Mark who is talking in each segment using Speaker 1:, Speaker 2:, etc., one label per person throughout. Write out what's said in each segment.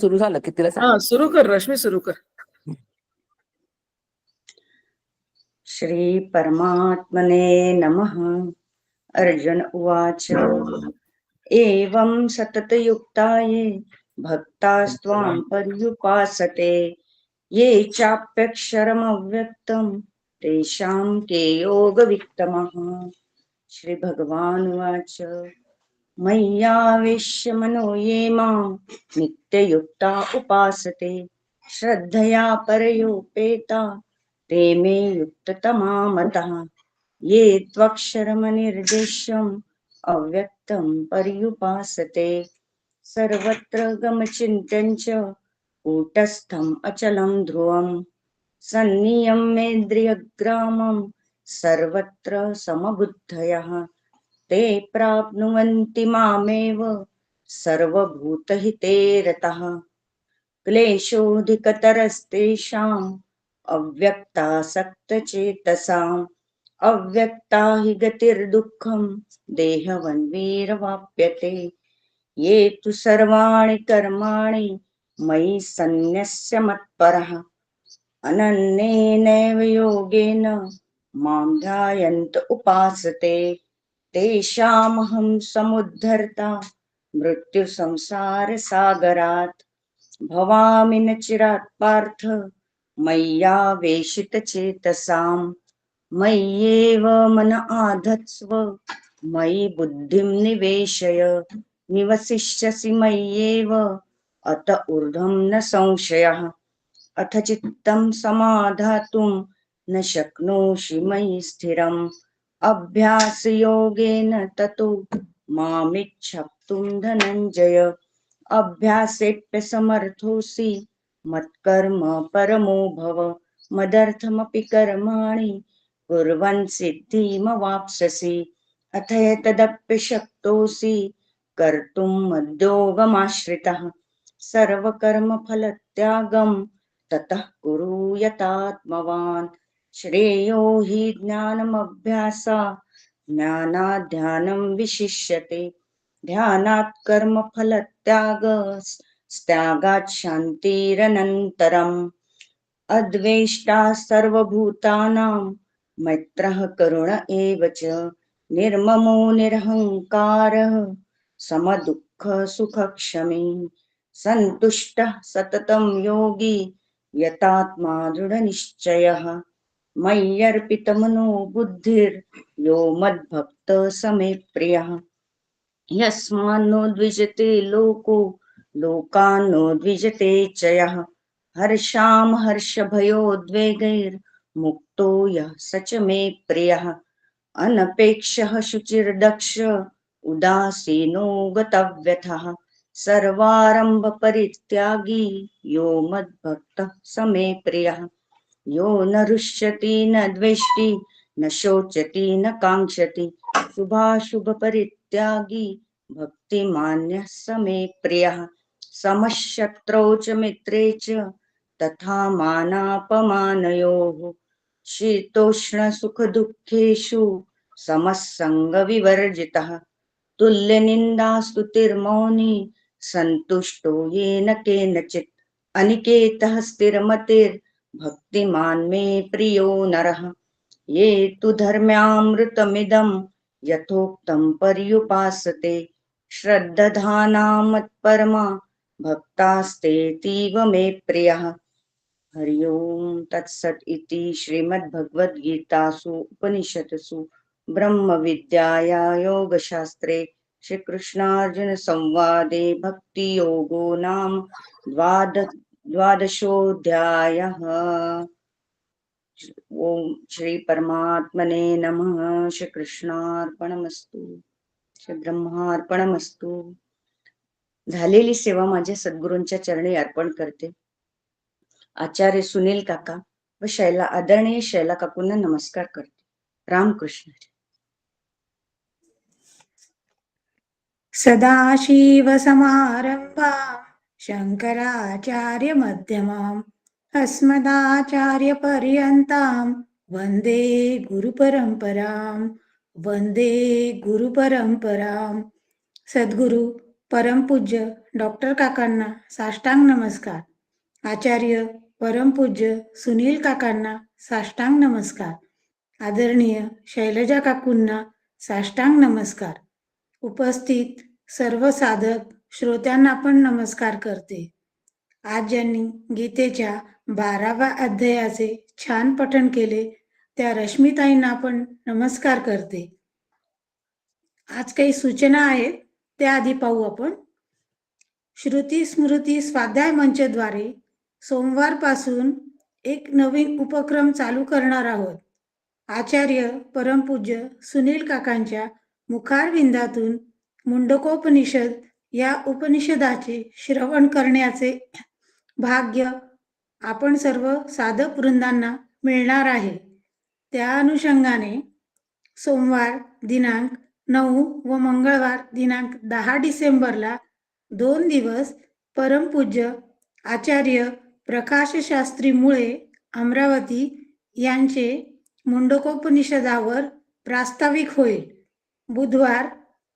Speaker 1: सुरू झालं की तिला सांग.
Speaker 2: हा, सुरू कर रश्मी, सुरू कर.
Speaker 3: श्री परमात्मने नमः. अर्जुन उवाच एवं सततयुक्ताये भक्तास्त्वां पर्युपासते ये चाप्यक्षरमव्यक्तं तेषां के योगवित्तमः. श्री भगवान उवाच मय्यावेश्य मनो ये मां नित्ययुक्ता उपासते श्रद्धया परयोपेता ते मे युक्ततमा मतः. ये त्वक्षरमनिर्देश्यम् अव्यक्तं पर्युपासते सर्वत्र गमचिन्त्यं च कूटस्थम् अचलं ध्रुवम् सन्नियम्येन्द्रियग्रामं सर्वत्र समबुद्धयः ते प्राप्नुवन्ति मामेव सर्वभूतहिते रतः. क्लेशोऽधिकतरस्तेषाम् अव्यक्तासक्तचेतसाम् अव्यक्ता हि गतिर्दुःखं देहवन्वीरवाप्यते. ये तु सर्वाणि कर्माणि मयि सन्न्यस्य मत्परः अनन्येनैव योगेन मां ध्यायन्त उपासते तेषामहं समुद्धर्ता मृत्युसंसारसागरात्. भवामि न चिरात् पार्थ मय्यावेशितचेतसाम् मय्येव मन आधत्स्व मयि बुद्धिं निवेशय निवसिष्यसि मय्येव अत ऊर्ध्वं न संशयः. अथ चित्तं समाधातुं न शक्नोषि मयि स्थिरम् अभ्यासयोगेन ततो मामिच्छप्तुं धनञ्जय. अभ्यासेऽप्यसमर्थोऽसि मत्कर्म परमो भव मदर्थमपि कर्माणि कुर्वन् सिद्धिमवाप्स्यसि. अथ एतदप्यशक्तोऽसि कर्तुं मद्योगमाश्रितः सर्वकर्मफलत्यागं ततः कुरु यतात्मवान्. श्रेयो हि ज्ञानमभ्यासात् ज्ञानात् ध्यानं विशिष्यते ध्यानात् कर्मफलत्यागात् शान्तिरनन्तरम्. अद्वेष्टा सर्वभूतानां मैत्रः करुण एव च निर्ममो निरहङ्कारः समदुःखसुखक्षमी सन्तुष्टः सततं योगी यतात्मा दृढनिश्चयः. मय्यर्पितमनो बुद्धिर्यो मद्भक्तः स मे प्रियः. यस्मान्नो द्विजते लोको लोकान्नो द्विजते च यः. हर्षामहर्षभयोद्वेगैर्मुक्तो यः स च मे प्रियः. अनपेक्षः शुचिर्दक्ष उदासीनो गतव्यथः सर्वारम्भपरित्यागी यो मद्भक्तः स मे प्रियः. यो न रुष्यति न द्वेष्टि न शोचति न काङ्क्षति शुभाशुभपरित्यागी भक्तिमान्यः स मे प्रियः. समशत्रौ च मित्रे च तथा मानापमानयोः शीतोष्णसुखदुःखेषु समस्सङ्गविवर्जितः. तुल्यनिन्दास्तुतिर्मौनी सन्तुष्टो येन केनचित् अनिकेतः स्थिरमतिर्भक्तिमान् मे प्रियो नरः. ये तु धर्म्यामृतमिदं यथोक्तं पर्युपासते श्रद्धाना मत्परमा भक्तास्तेतीव मे प्रियः. हरि ओम तत्सत् इति श्रीमद्भगवद्गीतासु उपनिषत्सु ब्रह्मविद्याया योगशास्त्रे श्रीकृष्णार्जुन संवादे भक्तियोगो नाम द्वादशोऽध्यायः. ओम श्री परमात्मने नमः. श्री कृष्णार्पणमस्तु. श्री ब्रह्मार्पणमस्तु. झालेली सेवा माझ्या सद्गुरूंच्या चरणी अर्पण करते. आचार्य सुनील काका व आदरणीय शैला काकूंना नमस्कार करते. रामकृष्ण.
Speaker 4: सदाशिव समारंभा शंकराचार्य मध्यमाम् अस्मदाचार्य पर्यंतां वंदे गुरुपरंपरां. वंदे गुरुपरंपरां. सद्गुरु परमपूज्य डॉक्टर काकांना साष्टांग नमस्कार. आचार्य परमपूज्य सुनील काकांना साष्टांग नमस्कार. आदरणीय शैलजा काकूंना साष्टांग नमस्कार. उपस्थित सर्व साधक श्रोत्यांना पण नमस्कार करते. आज ज्यांनी गीतेच्या 12व्या अध्यायाचे छान पठण केले त्या रश्मीताईंना पण नमस्कार करते. आज काही सूचना आहेत त्या आधी पाहू आपण. श्रुती स्मृती स्वाध्याय मंचद्वारे सोमवारपासून एक नवीन उपक्रम चालू करणार आहोत. आचार्य परमपूज्य सुनील काकांच्या मुखारविंदातून मुंडकोपनिषद या उपनिषदाचे श्रवण करण्याचे भाग्य आपण सर्व साधक वृंदांना मिळणार आहे. त्या अनुषंगाने सोमवार दिनांक 9 व मंगळवार दिनांक 10 डिसेंबरला 2 दिवस परमपूज्य आचार्य प्रकाशशास्त्री मुळे अमरावती यांचे मुंडकोपनिषदावर प्रास्ताविक होईल. बुधवार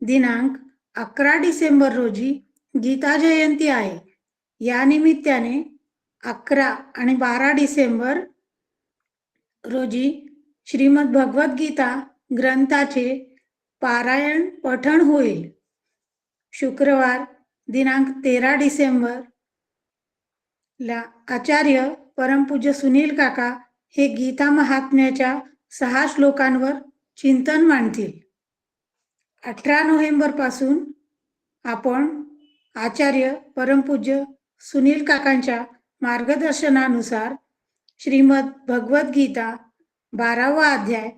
Speaker 4: दिनांक 11 डिसेंबर रोजी गीता जयंती आहे. या निमित्ताने 11 आणि 12 डिसेंबर रोजी श्रीमद भगवद्गीता ग्रंथाचे पारायण पठण होईल. शुक्रवार दिनांक 13 डिसेंबर ला आचार्य परमपूज्य सुनील काका हे गीता महात्म्याच्या 6 श्लोकांवर चिंतन मांडतील. 18 नोव्हेंबर पासून आपण आचार्य परमपूज्य सुनील काकांच्या मार्गदर्शनानुसार श्रीमद भगवद्गीता 12वा अध्याय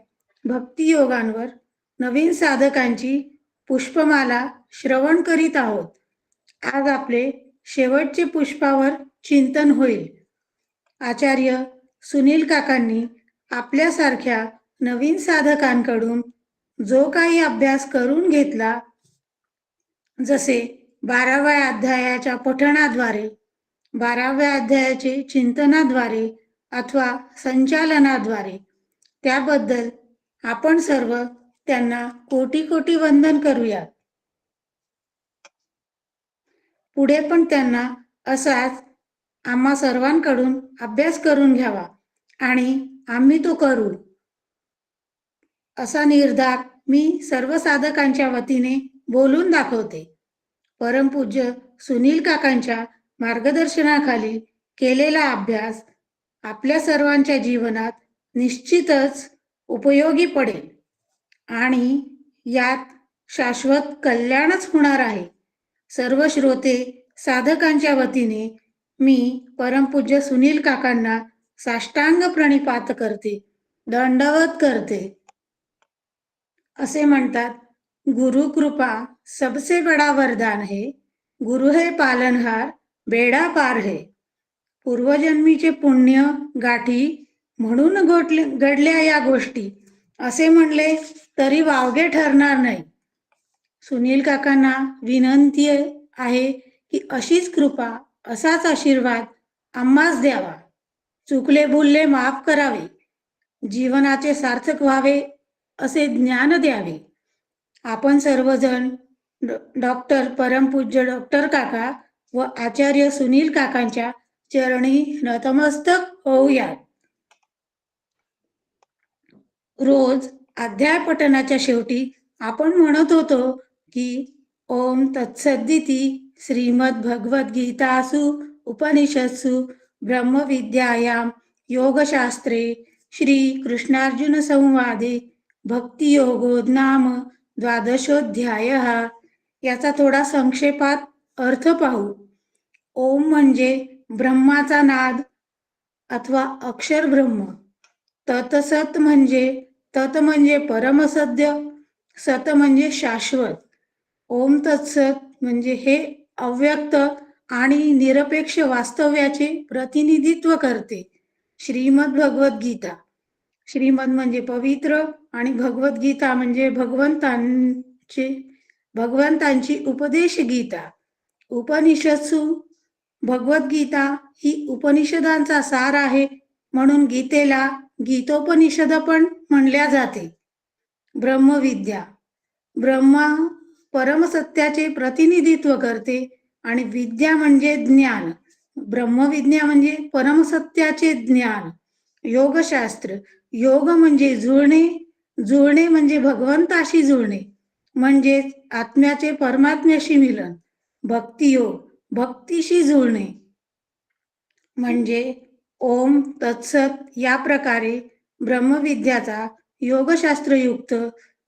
Speaker 4: भक्ती योगांवर नवीन साधकांची पुष्पमाला श्रवण करीत आहोत. आज आपले शेवटचे पुष्पावर चिंतन होईल. आचार्य सुनील काकांनी आपल्यासारख्या नवीन साधकांकडून जो काही अभ्यास करून घेतला, जसे 12व्या अध्यायाच्या पठणाद्वारे, 12व्या अध्यायाचे चिंतनाद्वारे अथवा संचालनाद्वारे, त्याबद्दल आपण सर्व त्यांना कोटी कोटी वंदन करूया. पुढे पण त्यांना असाच आम्हा सर्वांकडून अभ्यास करून घ्यावा आणि आम्ही तो करू असा निर्धार मी सर्व साधकांच्या वतीने बोलून दाखवते. परमपूज्य सुनील काकांच्या मार्गदर्शनाखाली केलेला अभ्यास आपल्या सर्वांच्या जीवनात निश्चितच उपयोगी पडेल आणि यात शाश्वत कल्याणच होणार आहे. सर्व श्रोते साधकांच्या वतीने मी परमपूज्य सुनील काकांना साष्टांग प्रणिपात करते, दंडवत करते. असे म्हणतात, गुरु कृपा सबसे बडा वरदान है, गुरु है पालनहार बेडा पार है. पूर्वजन्मीचे पुण्य गाठी म्हणून घडल्या या गोष्टी असे म्हणले तरी वावगे ठरणार नाही. सुनील काकांना विनंती आहे की अशीच कृपा, असाच आशीर्वाद आम्हास द्यावा. चुकले भुलले माफ करावे, जीवनाचे सार्थक व्हावे असे ज्ञान द्यावे. आपण सर्वजण डॉक्टर परमपूज्य डॉक्टर काका व आचार्य सुनील काकांच्या चरणी नतमस्तक होऊयात. रोज अध्याय पठणाच्या शेवटी आपण म्हणत होतो की ओम तत्सदिती श्रीमद भगवद्गीतासु उपनिषत्सु ब्रह्मविद्यायां योगशास्त्रे श्री कृष्णार्जुन संवादे भक्तियोगो नाम 12ोऽध्यायः. याचा थोडा संक्षेपात अर्थ पाहू. ओम म्हणजे ब्रह्माचा नाद अथवा अक्षर ब्रह्म. तत्सत म्हणजे परमसत्य, सत म्हणजे शाश्वत. ओम तत्सत म्हणजे हे अव्यक्त आणि निरपेक्ष वास्तव्याचे प्रतिनिधित्व करते. श्रीमद भगवद्गीता, श्रीमद म्हणजे पवित्र आणि भगवद्गीता म्हणजे भगवंतांची उपदेश गीता. उपनिषत्सु, भगवद्गीता ही उपनिषदांचा सार आहे, म्हणून गीतेला गीतोपनिषद पण म्हणल्या जाते. ब्रह्मविद्या, ब्रह्मा परमसत्याचे प्रतिनिधित्व करते आणि विद्या म्हणजे ज्ञान, ब्रह्मविद्या म्हणजे परमसत्याचे ज्ञान. योगशास्त्र, योग म्हणजे जुळणे, जुळणे म्हणजे भगवंताशी जुळणे, म्हणजेच आत्म्याचे परमात्म्याशी मिलन. भक्तियोग, भक्तीशी जुळणे, म्हणजे ओम तत्सत या प्रकारे ब्रह्मविद्याचा योगशास्त्रयुक्त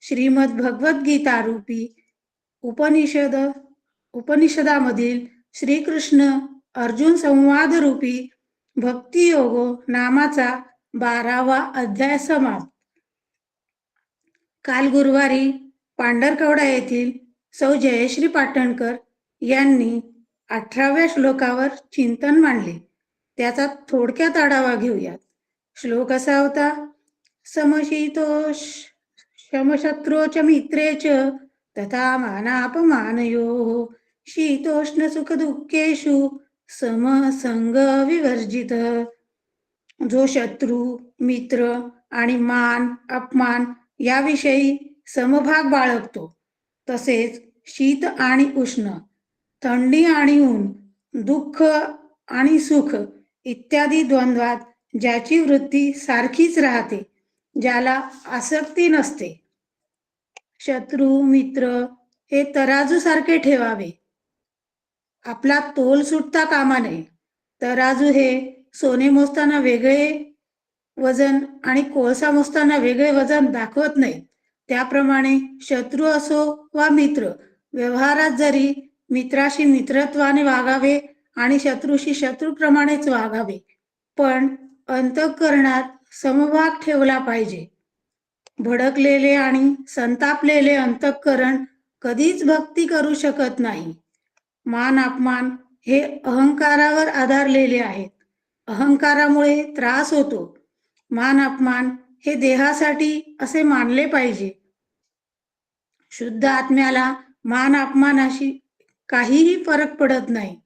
Speaker 4: श्रीमद भगवद्गीता रूपी उपनिषद उपनिषदामधील श्रीकृष्ण अर्जुन संवाद रूपी भक्तियोग नामाचा 12वा अध्याय समाप्त. काल गुरुवारी पांढरकवडा येथील सौ जयश्री पाटणकर यांनी 18व्या श्लोकावर चिंतन मांडले. त्याचा थोडक्यात आढावा घेऊयात. श्लोक असा होता: समशीतोष शमशत्रोच मित्रेच तथा मानापमानयोः शीतोष्ण सुख दुःखेषु समसंग विवर्जित. जो शत्रू, मित्र आणि मान अपमान याविषयी समभाग बाळगतो, तसेच शीत आणि उष्ण, थंडी आणि ऊन, दुःख आणि सुख इत्यादी द्वंद्वात ज्याची वृत्ती सारखीच राहते, ज्याला आसक्ती नसते. शत्रू मित्र हे तराजू सारखे ठेवावे. आपला तोल सुटता कामा नये. तराजू हे सोने मोजताना वेगळे वजन आणि कोळसा मोजताना वेगळे वजन दाखवत नाहीत. त्याप्रमाणे शत्रू असो वा मित्र, व्यवहारात जरी मित्राशी मित्रत्वाने वागावे आणि शत्रूशी शत्रूप्रमाणेच वागावे, पण अंतःकरणात समभाग ठेवला पाहिजे. भडकलेले आणि संतापलेले अंतःकरण कधीच भक्ती करू शकत नाही. मान अपमान हे अहंकारावर आधारलेले आहेत. अहंकारामुळे त्रास होतो. मान अपमान हे देहासाठी असे मानले पाहिजे. शुद्ध आत्म्याला मान अपमानाशी काहीही फरक पडत नाही.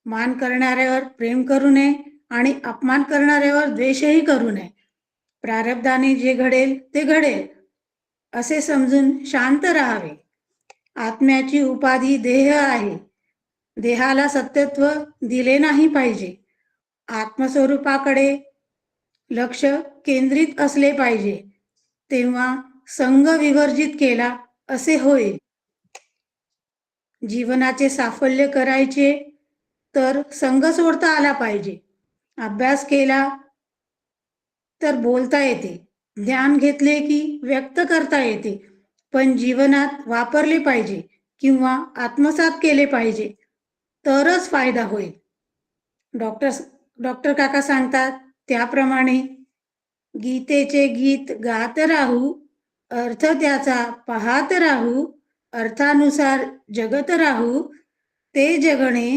Speaker 4: मान करणाऱ्यावर प्रेम करू नये आणि अपमान करणाऱ्यावर द्वेषही करू नये. प्रारब्धाने जे घडेल ते घडेल असे समजून शांत राहावे. आत्म्याची उपाधी देह आहे. देहाला सत्यत्व दिले नाही पाहिजे. आत्मस्वरूपाकडे लक्ष केंद्रित असले पाहिजे. तेव्हा संग विवर्जित केला असे होईल. जीवनाचे साफल्य करायचे तर संग सोडता आला पाहिजे. अभ्यास केला तर बोलता येते. ध्यान घेतले की व्यक्त करता येते. पण जीवनात वापरले पाहिजे किंवा आत्मसात केले पाहिजे, तरच फायदा होईल. डॉक्टर काका सांगतात त्याप्रमाणे गीतेचे गीत गात राहू, अर्थ त्याचा पाहत राहू, अर्थानुसार जगत राहू, ते जगणे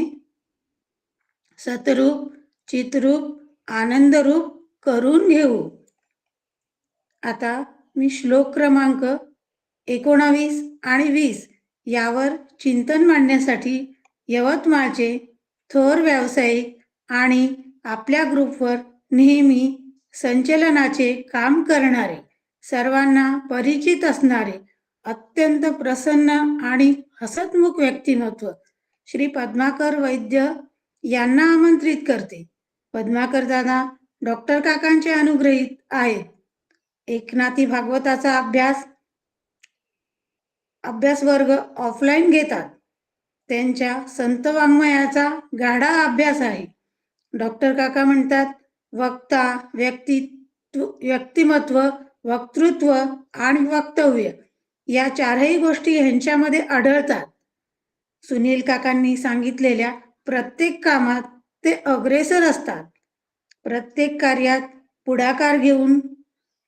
Speaker 4: सतरूप चितरूप आनंदरूप करून घेऊ. आता मी श्लोक क्रमांक 19 आणि 20 यावर चिंतन मांडण्यासाठी यवतमाळचे थोर व्यावसायिक आणि आपल्या ग्रुपवर नेहमी संचलनाचे काम करणारे, सर्वांना परिचित असणारे, अत्यंत प्रसन्न आणि हसतमुख व्यक्तिमत्व श्री पद्माकर वैद्य यांना आमंत्रित करते. पद्माकर दादा डॉक्टर काकांचे अनुग्रहित आहेत. एकनाथी भागवताचा अभ्यास वर्ग ऑफलाईन घेतात. त्यांच्या संत वाङ्मयाचा गाढा अभ्यास आहे. डॉक्टर काका म्हणतात, वक्ता, व्यक्तिमत्व, वक्तृत्व आणि वक्तव्य या चारही गोष्टी ह्यांच्यामध्ये आढळतात. सुनील काकांनी सांगितलेल्या प्रत्येक कामात ते अग्रेसर असतात. प्रत्येक कार्यात पुढाकार घेऊन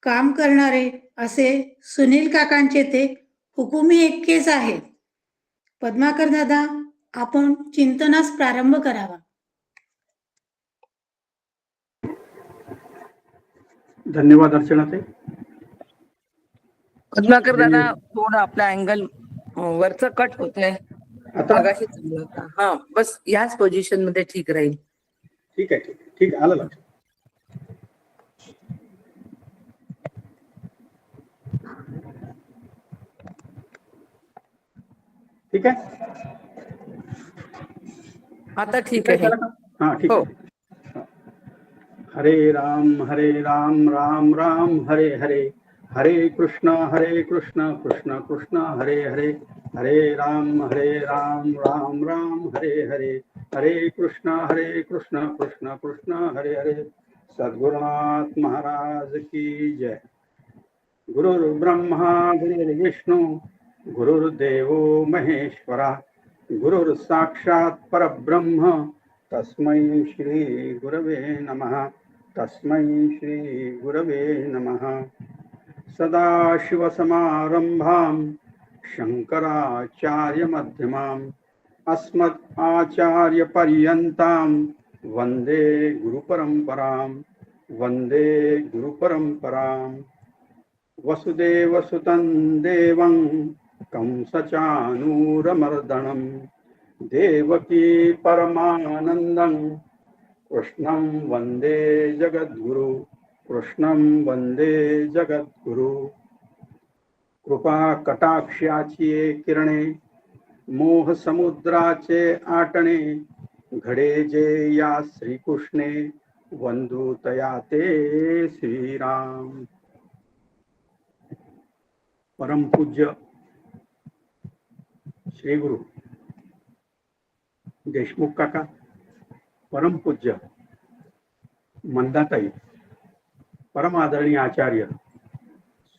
Speaker 4: काम करणारे असे सुनील काकांचे ते हुकुमी एक्केच आहेत. पद्माकर दादा, आपण चिंतनास प्रारंभ करावा.
Speaker 1: धन्यवाद अर्चनाताई.
Speaker 2: पद्माकर दादा, थोडं आपला अँगल वरचं कट होतंय.
Speaker 1: आता
Speaker 2: मगाशी चांगलं होता. हा, बस याच पोझिशन मध्ये ठीक राहील.
Speaker 1: ठीक आहे, ठीक आहे, आलं लक्षात. ठीक आहे.
Speaker 2: आता ठीक आहे.
Speaker 1: हा ठीक
Speaker 2: हो.
Speaker 1: आहे. हरे राम राम राम हरे हरे, हरे कृष्ण कृष्ण कृष्ण हरे हरे, हरे राम राम राम हरे हरे, हरे कृष्ण कृष्ण कृष्ण हरे हरे. सद्गुरुनाथ महाराज की जय. गुरुर्ब्रह्मा गुरुर्विष्णू गुरुर्देवो महेश्वरा, गुरुर् साक्षात् परब्रह्म तस्मै श्री गुरवे नमः, तस्मै श्री गुरवे नमः. सदाशिवसमारंभां शंकराचार्यमध्यमाम् अस्मत् आचार्यपर्यन्तां वन्दे गुरुपरम्परां, वन्दे गुरुपरम्पराम्. वसुदेवसुतं देवं कंसचानूरमर्दनं, देवकी परमानन्दं कृष्णं वन्दे जगद्गुरु, कृष्णं वन्दे जगद्गुरु. कृपा कटाक्षाची किरणे, मोह समुद्राचे आटणे, घडे जे या श्रीकृष्णे, वंदू तया ते श्रीराम. परमपूज्य श्री गुरु देशमुख काका, परमपूज्य मंदाताई, परम आदरणीय आचार्य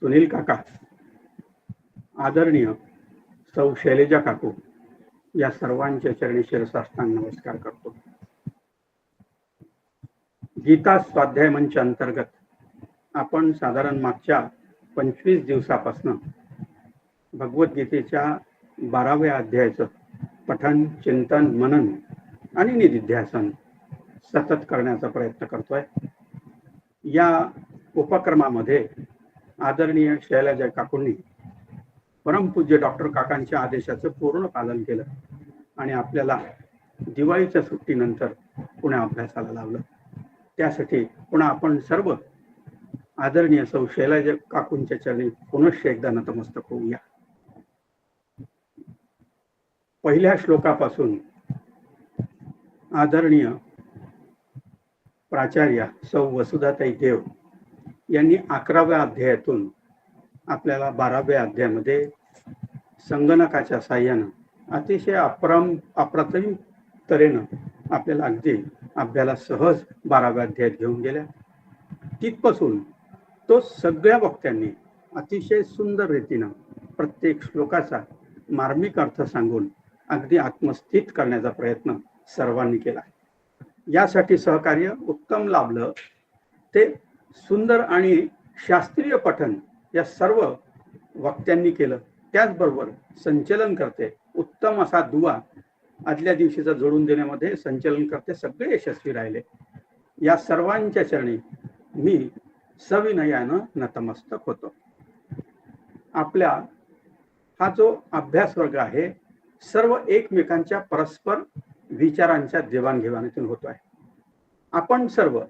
Speaker 1: सुनील काका, आदरणीय सौ शैलेजा काकू, या सर्वांच्या चरणी शिरसाष्टांग नमस्कार करतो. गीता स्वाध्याय मंच अंतर्गत आपण साधारण मागच्या 25 दिवसापासून भगवद्गीतेच्या 12व्या अध्यायाचं पठन, चिंतन, मनन आणि निधिध्यासन सतत करण्याचा प्रयत्न करतोय. या उपक्रमामध्ये आदरणीय शैलजा काकूंनी परमपूज्य डॉक्टर काकांच्या आदेशाचं पूर्ण पालन केलं आणि आपल्याला दिवाळीच्या सुट्टीनंतर पुन्हा अभ्यासाला लावलं. त्यासाठी पुन्हा आपण सर्व आदरणीय सौ शैलजा काकूंच्या चरणी पुनश्च एकदा नतमस्तक होऊया. पहिल्या श्लोकापासून आदरणीय प्राचार्य सौ वसुधाताई देव यांनी 11व्या अध्यायातून आपल्याला 12व्या अध्यायामध्ये संगणकाच्या साह्यानं अतिशय अप्रतिम तऱ्हेनं आपल्याला अगदी अभ्याला सहज 12व्या अध्यायात घेऊन गेल्या. तिथपासून तो सगळ्या वक्त्यांनी अतिशय सुंदर रीतीनं प्रत्येक श्लोकाचा मार्मिक अर्थ सांगून अगदी आत्मस्थित करण्याचा प्रयत्न सर्वांनी केला. यासाठी सहकार्य उत्तम लाभलं ते सुंदर आणि शास्त्रीय पठन या सर्व वक्त्यांनी केलं. त्याचबरोबर संचलन करते उत्तम असा दुवा आदल्या दिवशीचा जोडून देण्यामध्ये संचलन करते सगळे यशस्वी राहिले. या सर्वांच्या चरणी मी सविनयानं नतमस्तक होतो. आपल्या हा जो अभ्यास वर्ग आहे सर्व एकमेकांच्या परस्पर विचारांच्या देवाणघेवाणीतून होतो आहे. आपण सर्व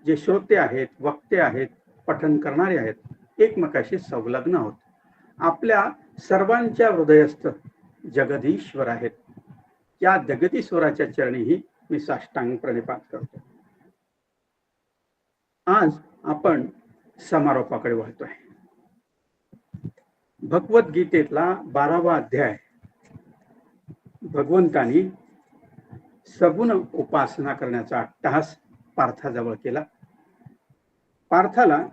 Speaker 1: जे श्रोते आहेत, वक्ते आहेत, पठन करणारे आहेत, एकमेकाशी संलग्न आहोत. आपल्या सर्वांच्या हृदयस्थ जगदीश्वर आहेत. या जगदीश्वराच्या चरणीही मी साष्टांग प्रणिपात करतो. आज आपण समारोपाकडे वळतोय. भगवद्गीतेतला 12वा अध्याय भगवंतानी सगुण उपासना करण्याचा अट्टहास पार्थाजवळ केला. पार्थाला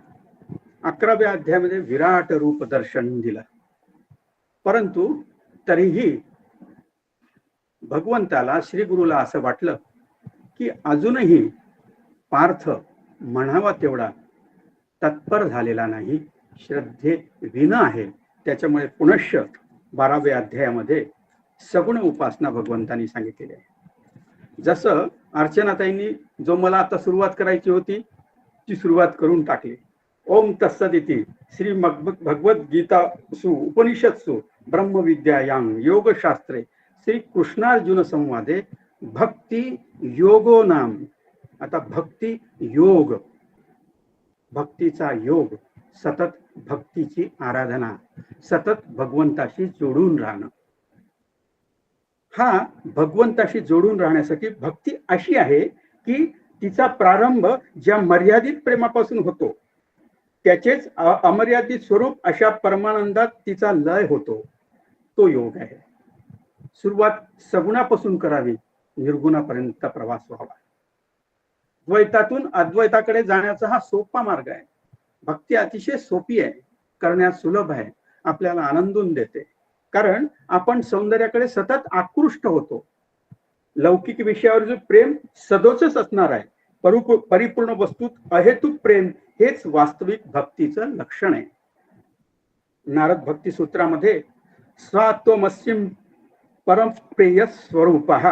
Speaker 1: 11व्या अध्यायामध्ये विराट रूप दर्शन दिलं, परंतु तरीही भगवंताला श्री गुरुला असं वाटलं की अजूनही पार्थ म्हणावा तेवढा तत्पर झालेला नाही, श्रद्धे विन आहे. त्याच्यामुळे पुनश्च 12व्या अध्यायामध्ये सगुण उपासना भगवंतांनी सांगितलेली आहे. जसं अर्चनाताईंनी जो मला आता सुरुवात करायची होती ती सुरुवात करून टाकली. ओम तत्सदिती श्री भगवद्गीतासु उपनिषत्सु ब्रह्मविद्यायां योगशास्त्रे श्री कृष्णार्जुन संवादे भक्ती योगो नाम. आता भक्ती योग, भक्तीचा योग, सतत भक्तीची आराधना, सतत भगवंताशी जोडून राहणं. हा भगवंताशी जोडून राहण्यासाठी भक्ती अशी आहे की तिचा प्रारंभ ज्या मर्यादित प्रेमापासून होतो त्याचेच अमर्यादित स्वरूप अशा परमानंदात तिचा लय होतो, तो योग आहे. सुरुवात सगुणापासून करावी, निर्गुणापर्यंत प्रवास व्हावा. द्वैतातून अद्वैताकडे जाण्याचा हा सोपा मार्ग आहे. भक्ती अतिशय सोपी आहे, करण्यास सुलभ आहे, आपल्याला आनंदून देते. कारण आपण सौंदर्याकडे सतत आकृष्ट होतो. लौकिक विषयावर जो प्रेम सदोचच असणार आहे, परिपूर्ण वस्तूत अहेतुक प्रेम हेच वास्तविक भक्तीचं लक्षण आहे. नारद भक्ती सूत्रामध्ये स्वात्वमस्यं परम प्रेय स्वरूपः,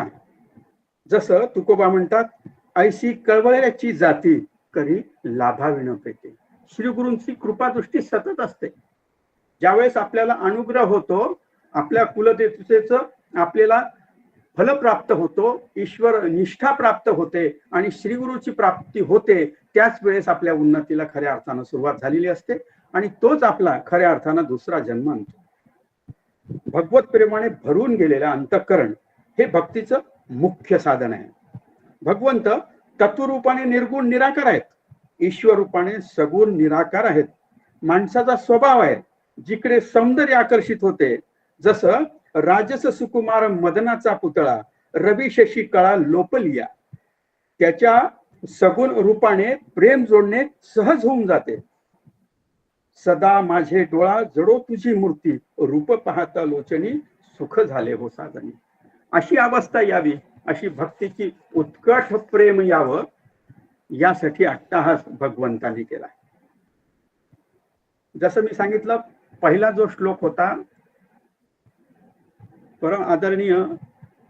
Speaker 1: जसं तुकोबा म्हणतात, ऐशी कळवळ्याची जाती करी लाभाविण प्रीती. श्री गुरूंची कृपादृष्टी सतत असते. ज्यावेळेस आपल्याला अनुग्रह होतो, आपल्या कुलदेवतेचं आपल्याला फल प्राप्त होतो, ईश्वर निष्ठा प्राप्त होते आणि श्री गुरुची प्राप्ती होते, त्याच वेळेस आपल्या उन्नतीला खऱ्या अर्थानं सुरुवात झालेली असते आणि तोच आपला खऱ्या अर्थानं दुसरा जन्म आणतो. भगवत प्रेमाने भरून गेलेलं अंतःकरण हे भक्तीचं मुख्य साधन आहे. भगवंत तत्वरूपाने निर्गुण निराकार आहेत, ईश्वर रूपाने सगुण निराकार आहेत. माणसाचा स्वभाव आहे जिकडे सौंदर्य आकर्षित होते, जसं राजस सुकुमार मदनाचा पुतळा रवी शशी कळा लोपलिया, त्याच्या सगुण रूपाने प्रेम जोडणे सहज होऊन जाते. सदा माझे डोळा जडो तुझी मूर्ती, रूप पाहता लोचनी सुख झाले हो साधनी. अशी अवस्था यावी, अशी भक्तीची उत्कट प्रेम यावं, यासाठी अट्टहास भगवंतांनी केला. जसं मी सांगितलं, पहिला जो श्लोक होता, परम आदरणीय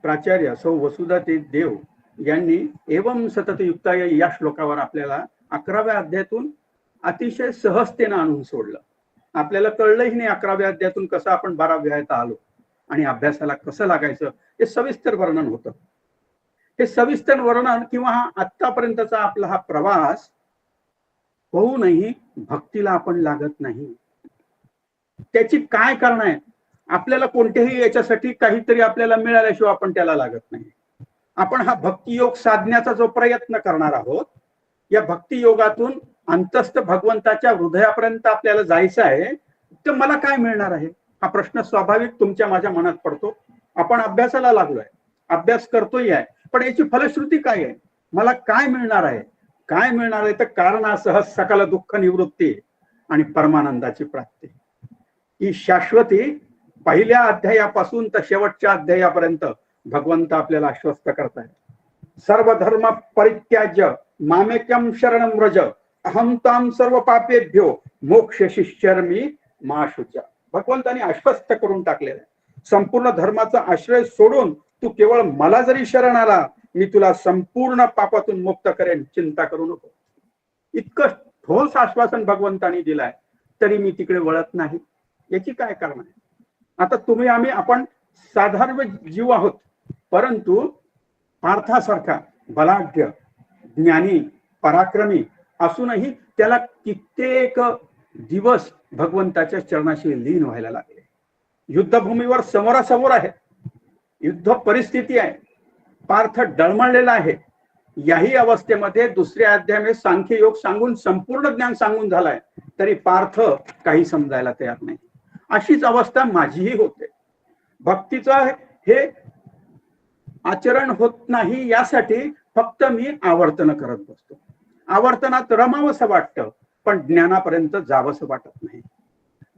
Speaker 1: प्राचार्य सौ वसुधा देव यांनी एवं सतत युक्ताय या श्लोकावर आपल्याला 11व्या अध्यायातून अतिशय सहजतेनं आणून सोडलं. आपल्याला कळलंही नाही 11व्या अध्यायातून कसं आपण 12व्या अध्यायात आलो आणि अभ्यासाला कसं लागायचं हे सविस्तर वर्णन होतं. हे सविस्तर वर्णन किंवा हा आतापर्यंतचा आपला हा प्रवास होऊनही भक्तीला आपण लागत नाही. त्याची काय कारण आहे? आपल्याला कोणत्याही याच्यासाठी काहीतरी आपल्याला मिळाल्याशिवाय आपण त्याला लागत नाही. आपण हा भक्ती योग साधण्याचा जो प्रयत्न करणार आहोत, या भक्ती योगातून अंतस्थ भगवंताच्या हृदयापर्यंत आपल्याला जायचं आहे, तर मला काय मिळणार आहे हा प्रश्न स्वाभाविक तुमच्या माझ्या मनात पडतो. आपण अभ्यासाला लागलोय, अभ्यास करतोय आहे, पण याची फलश्रुती काय आहे? मला काय मिळणार आहे? काय मिळणार आहे तर कारणासह सकल दुःख निवृत्ती आणि परमानंदाची प्राप्ती. ही शाश्वती पहिल्या अध्यायापासून तर शेवटच्या अध्यायापर्यंत भगवंत आपल्याला आश्वस्त करताय. सर्व धर्म परित्याज्य मामेक्यम शरणं व्रज अहं तां सर्व पापेभ्यो मोक्षयिष्यामि मा शुचा. भगवंताने आश्वस्त करून टाकलेलं आहे. संपूर्ण धर्माचा आश्रय सोडून तू केवळ मला जरी शरण आला, मी तुला संपूर्ण पापातून मुक्त करेन, चिंता करू नको. इतकं ठोस आश्वासन भगवंतानी दिलाय, तरी मी तिकडे वळत नाही. याची काय कारण आहे? आता तुम्ही आपण साधारण जीव आहोत, परंतु पार्थासारखा बलाढ्य ज्ञानी पराक्रमी असूनही त्याला कित्येक दिवस भगवंताच्या चरणाशी लीन व्हायला लागले. युद्धभूमीवर समोरासमोर आहे, युद्ध परिस्थिती आहे, पार्थ डळमळलेला आहे. याही अवस्थेमध्ये दुसऱ्या अध्यायामध्ये सांख्य योग सांगून संपूर्ण ज्ञान सांगून झालाय, तरी पार्थ काही समजायला तयार नाही. अशीच अवस्था माझीही होते. भक्तीचं हे आचरण होत नाही, यासाठी फक्त मी आवर्तन करत बसतो. आवर्तनात रमावंसं वाटतं, पण ज्ञानापर्यंत जावंसं वाटत नाही.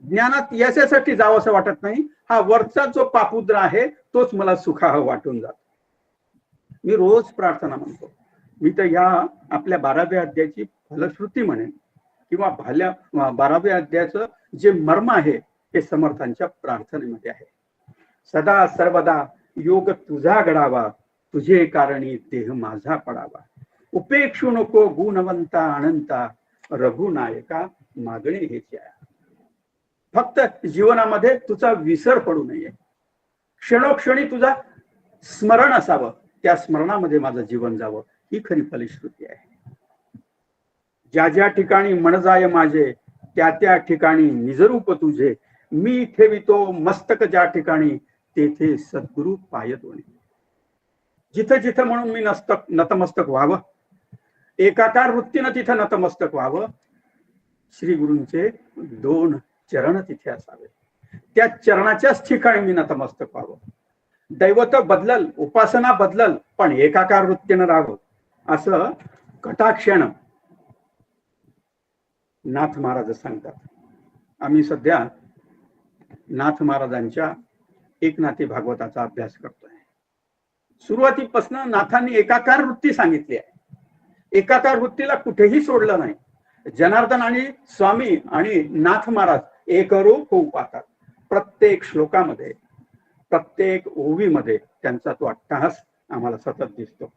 Speaker 1: ज्ञानात याच्यासाठी जावंसं वाटत नाही, हा वरचा जो पापुद्रा आहे तोच मला सुखाह वाटून जातो. मी रोज प्रार्थना म्हणतो. मी तर या आपल्या 12व्या अध्यायाची फलश्रुती म्हणेन, किंवा 12व्या अध्यायाचं जे मर्म आहे ते समर्थांच्या प्रार्थनेमध्ये आहे. सदा सर्वदा योग तुझा घडावा, तुझे कारणी देह माझा पडावा. उपेक्षू नको गुणवंता अनंता, रघुनायका मागणे हेच आहे. फक्त जीवनामध्ये तुझा विसर पडू नये, क्षणोक्षणी तुझा स्मरण असावं, त्या स्मरणामध्ये माझं जीवन जावं, ही खरी फलश्रुती आहे. ज्या ज्या ठिकाणी मन जाय माझे, त्या त्या ठिकाणी निजरूप तुझे. मी ठेवितो मस्तक ज्या ठिकाणी, तेथे सद्गुरु पाय दोन्ही. जिथं जिथं म्हणून मी नतमस्तक व्हावं, एकाकार वृत्तीनं तिथं नतमस्तक व्हावं. श्री गुरूंचे 2 चरण तिथे असावे, त्या चरणाच्याच ठिकाणी मी नतमस्तक व्हावं. दैवत बदलल, उपासना बदलल, पण एकाकार वृत्तीनं राहावं, असं कटाक्षानं नाथ महाराज सांगतात. आम्ही सध्या नाथ महाराजांच्या एकनाथी भागवताचा अभ्यास करतोय. सुरुवातीपासून नाथांनी एकाकार वृत्ती सांगितली आहे. एकाकार वृत्तीला कुठेही सोडलं नाही. जनार्दन आणि स्वामी आणि नाथ महाराज एकरूप होऊ पाहतात. प्रत्येक श्लोकामध्ये, प्रत्येक ओवीमध्ये त्यांचा तो अट्टहास आम्हाला सतत दिसतो.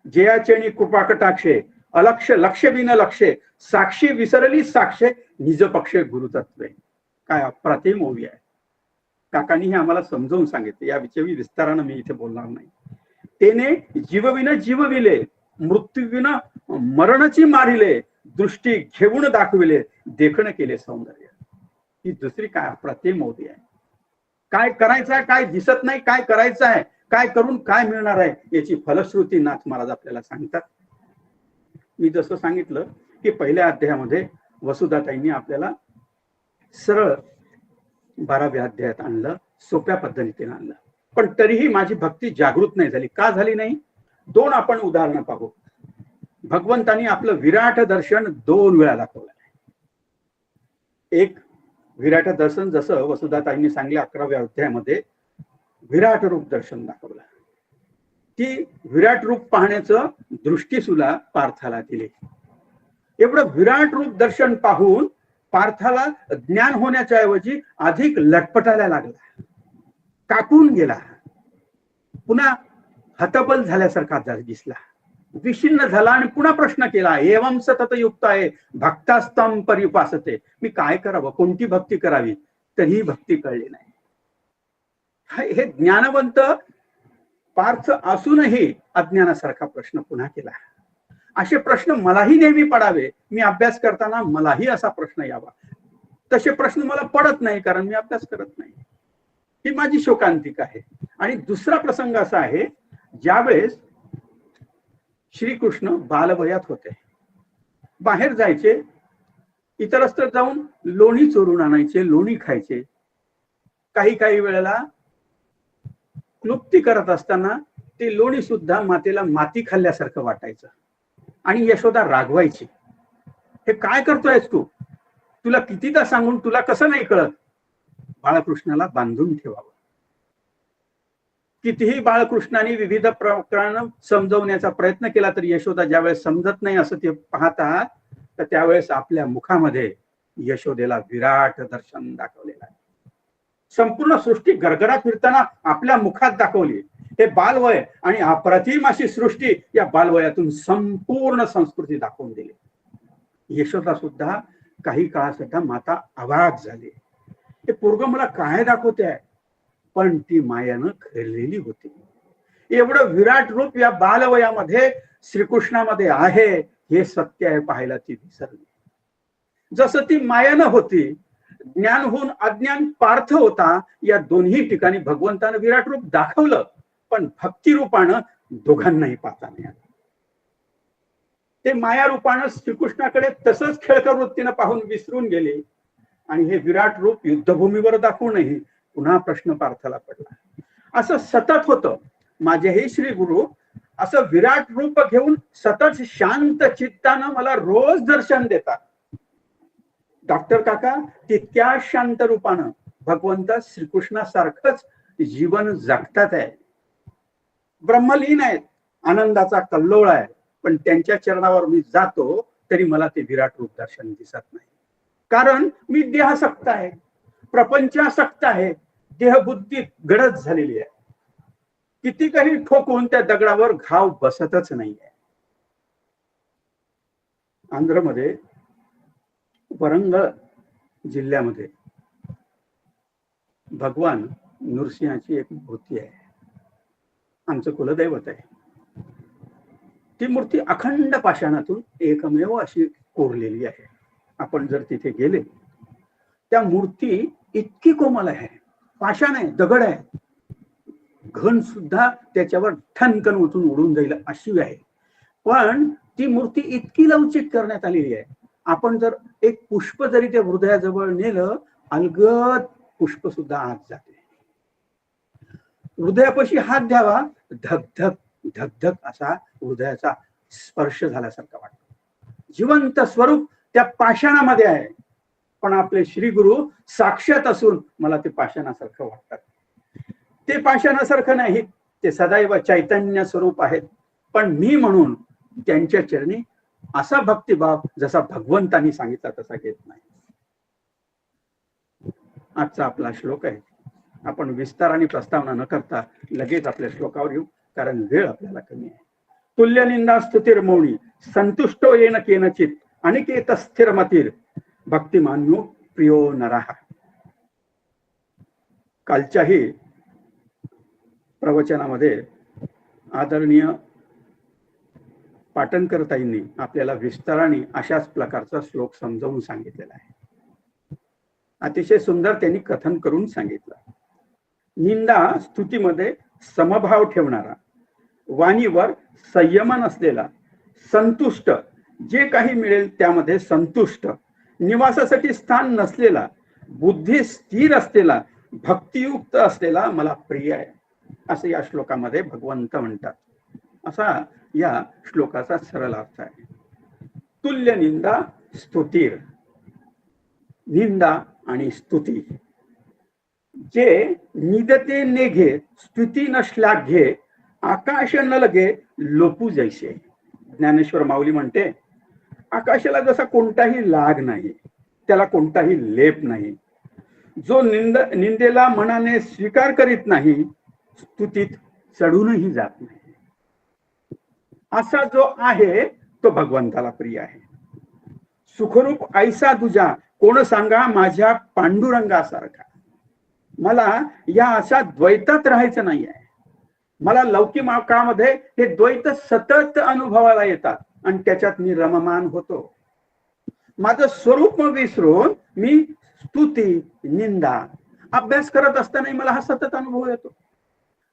Speaker 1: जयाचेणी कृपा कटाक्षे, अलक्ष लक्ष बिन लक्षे, साक्षी विसरली साक्षे, निज पक्षे गुरुतत्वे. काय अप्रतिम ओवी आहे. काकांनी हे आम्हाला समजावून सांगितले, याविषयी विस्तारानं मी इथे बोलणार नाही. तेने जीवविन जीवविले, मृत्यूविन मरणची मारिले, दृष्टी घेऊन दाखविले, देखणं केले सौंदर्य. ही दुसरी काय अप्रतिम ओवी आहे. काय करायचं आहे, काय दिसत नाही, काय करायचं आहे, काय करून काय मिळणार आहे, याची फलश्रुती नाथ महाराज आपल्याला सांगतात. मी जसं सांगितलं की पहिल्या अध्यायामध्ये वसुधाताईंनी आपल्याला सरळ 12व्या अध्यायात आणलं, सोप्या पद्धतीने आणलं. पण तरीही माझी भक्ती जागृत नाही झाली. का झाली नाही? 2 आपण उदाहरणं पाहू. भगवंतानी आपलं विराट दर्शन 2 वेळा दाखवलं. एक विराट दर्शन जसं वसुधाताईंनी सांगितलं 11व्या अध्यायामध्ये विराट रूप दर्शन दाखवलं. ती विराट रूप पाहण्याचं दृष्टी सुद्धा पार्थाला दिली. एवढं विराट रूप दर्शन पाहून पार्थाला ज्ञान होण्याच्या ऐवजी अधिक लटपटायला लागला, काकून गेला, पुन्हा हतबल झाल्यासारखा दिसला, विषिन्न झाला आणि पुन्हा प्रश्न केला. एवं सतत युक्त आहे भक्तास्तम परिपासते. मी काय करावं, कोणती भक्ती करावी? तरीही भक्ती कळली नाही. हे ज्ञानवंत पार्थ असूनही अज्ञानासारखा प्रश्न पुन्हा केला. असे प्रश्न मलाही नेहमी पडावे. मी अभ्यास करताना मलाही असा प्रश्न यावा. तसे प्रश्न मला पडत नाही, कारण मी अभ्यास करत नाही. ही माझी शोकांतिका आहे. आणि दुसरा प्रसंग असा आहे, ज्यावेळेस श्रीकृष्ण बालवयात होते, बाहेर जायचे, इतरत्र जाऊन लोणी चोरून आणायचे, लोणी खायचे. काही काही वेळेला क्लुप्ती करत असताना ते लोणी सुद्धा मातेला माती खाल्ल्यासारखं वाटायचं आणि यशोदा रागवायची. हे काय करतोयस तू? तुला कितीदा सांगून तुला कसं नाही कळत? बाळकृष्णाला बांधून ठेवावं. कितीही बाळकृष्णाने विविध प्रकरण समजवण्याचा प्रयत्न केला तरी यशोदा ज्यावेळेस समजत नाही असं ते पाहतात, तर त्यावेळेस आपल्या मुखामध्ये यशोदेला विराट दर्शन दाखवलेलं आहे. संपूर्ण सृष्टी गरगरा फिरताना आपल्या मुखात दाखवली. हे बालवय आणि अप्रतिम अशी सृष्टी या बालवयातून संपूर्ण संस्कृती दाखवून दिली. यशोदा सुद्धा काही काळासाठी माता अवाक झाली. हे पोरग मला काय दाखवते आहे, पण ती मायानं खेळलेली होती. एवढं विराट रूप या बालवयामध्ये श्रीकृष्णामध्ये आहे, हे सत्य आहे पाहायला ती विसरली. जसं ती मायानं होती, ज्ञान होऊन अज्ञान पार्थ होता. या दोन्ही ठिकाणी भगवंतानं विराट रूप दाखवलं, पण भक्ती रूपानं दोघांनाही पाहता नाही आलं. ते माया रूपानं श्रीकृष्णाकडे तसंच खेळकर वृत्तीनं पाहून विसरून गेले आणि हे विराट रूप युद्धभूमीवर दाखवूनही पुन्हा प्रश्न पार्थाला पडला. असं सतत होतं. माझेही श्री गुरु असं विराट रूप घेऊन सतत शांत चित्तानं मला रोज दर्शन देतात. डॉक्टर काका तितक्या शांत रूपानं भगवंत श्रीकृष्णासारखंच जीवन जगतात आहे. ब्रह्मलीन आहेत, आनंदाचा कल्लोळ आहे, पण त्यांच्या चरणावर मी जातो तरी मला ते विराट रूप दर्शन दिसत नाही. कारण मी देहासक्त आहे, प्रपंचासक्त आहे, देहबुद्धी गडद झालेली आहे. किती काही ठोकून त्या दगडावर घाव बसतच नाहीये. आंध्रमध्ये वरंगळ जिल्ह्यामध्ये भगवान नृसिंहाची एक मूर्ती आहे. आमचं कुलदैवत आहे. ती मूर्ती अखंड पाषाणातून एकमेव अशी कोरलेली आहे. आपण जर तिथे गेले, त्या मूर्ती इतकी कोमल आहे, पाषाण आहे, दगड आहे, घन सुद्धा त्याच्यावर ठणकन उठून उडून जाईल अशी आहे. पण ती मूर्ती इतकी लवचिक करण्यात आलेली आहे, आपण जर एक पुष्प जरी त्या हृदयाजवळ नेलं, अलगद पुष्प सुद्धा आत जाते. हृदयापाशी हात द्यावा, धगधग धगधग असा हृदयाचा स्पर्श झाल्यासारखा वाटतो. जिवंत स्वरूप त्या पाषाणामध्ये आहे, पण आपले श्री गुरु साक्षात असून मला ते पाषाणासारखं वाटतात. ते पाषाणासारखं नाही, ते सदैव चैतन्य स्वरूप आहेत. पण मी म्हणून त्यांच्या चरणी असा भक्तिभाव जसा भगवंतांनी सांगितला तसा घेत नाही. आजचा आपला श्लोक आहे. आपण विस्तार आणि प्रस्तावना न करता लगेच आपल्या श्लोकावर येऊ, कारण वेळ आपल्याला कमी आहे. तुल्य निंदा स्तुतीर मौनी संतुष्टो येन केनचित अनिकेत स्थिर मतीर भक्तिमान्यो प्रियो नरः. कालच्याही प्रवचनामध्ये आदरणीय पाटणकरताईंनी आपल्याला विस्ताराने अशाच प्रकारचा श्लोक समजावून सांगितलेला आहे. अतिशय सुंदर त्यांनी कथन करून सांगितलं. निंदा स्तुतीमध्ये समभाव ठेवणारा, वाणीवर संयम नसलेला, संतुष्ट, जे काही मिळेल त्यामध्ये संतुष्ट, निवासासाठी स्थान नसलेला, बुद्धी स्थिर असलेला, भक्तियुक्त असलेला मला प्रिय आहे, असं या श्लोकामध्ये भगवंत म्हणतात. असा या श्लोकाचा सरळ अर्थ आहे. तुल्य निंदा स्तुतीर, निंदा आणि स्तुती. जे निदते नेघे स्तुती न श्लाघे आकाश न लगे लोपू जैसे. ज्ञानेश्वर माऊली म्हणते, आकाशाला जसा कोणताही लाग नाही, त्याला कोणताही लेप नाही, जो निंदेला मनाने स्वीकार करीत नाही, स्तुतीत चढूनही जात नाही, असा जो आहे तो भगवंताला प्रिय आहे. सुखरूप ऐसा तुझा कोण सांगा माझ्या पांडुरंगासारखा. मला या अशा द्वैतात राहायचं नाही आहे. मला लौकिकामध्ये हे द्वैत सतत अनुभवाला येतात आणि त्याच्यात मी रममान होतो. माझं स्वरूप विसरून मी स्तुती निंदा अभ्यास करत असताना मला हा सतत अनुभव येतो.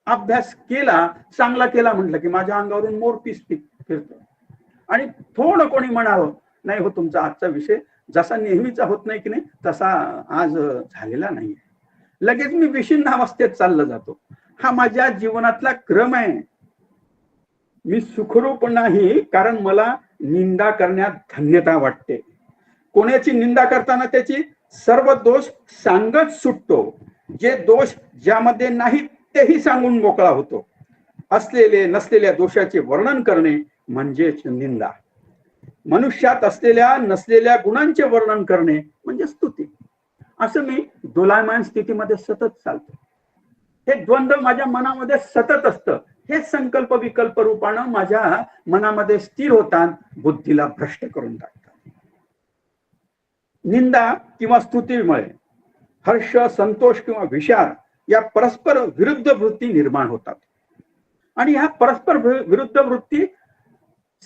Speaker 1: अभ्यास केला, चांगला केला म्हटलं की माझ्या अंगावरून मोरपीस फिरतो. आणि थोडं कोणी म्हणावं, नाही हो तुमचा आजचा विषय जसा नेहमीचा होत नाही की नाही तसा आज झालेला नाहीये, लगेच मी विषिन्न अवस्थेत चालला जातो. हा माझ्या जीवनातला क्रम आहे. मी सुखरूप नाही कारण मला निंदा करण्यात धन्यता वाटते. कोणाची निंदा करताना त्याची सर्व दोष सांगत सुटतो. जे दोष ज्यामध्ये नाहीत तेही सांगून मोकळा होतो. असलेले नसलेल्या दोषाचे वर्णन करणे म्हणजेच निंदा. मनुष्यात असलेल्या नसलेल्या गुणांचे वर्णन करणे म्हणजे स्तुती. असं मी दोलायमान स्थितीमध्ये सतत चालतो. हे द्वंद्व माझ्या मनामध्ये सतत असतं. हे संकल्प विकल्प रूपानं माझ्या मनामध्ये स्थिर होतात, बुद्धीला भ्रष्ट करून टाकतात. निंदा किंवा स्तुतीमुळे हर्ष, संतोष किंवा विषाद या परस्पर विरुद्ध वृत्ती निर्माण होतात. आणि ह्या परस्पर विरुद्ध वृत्ती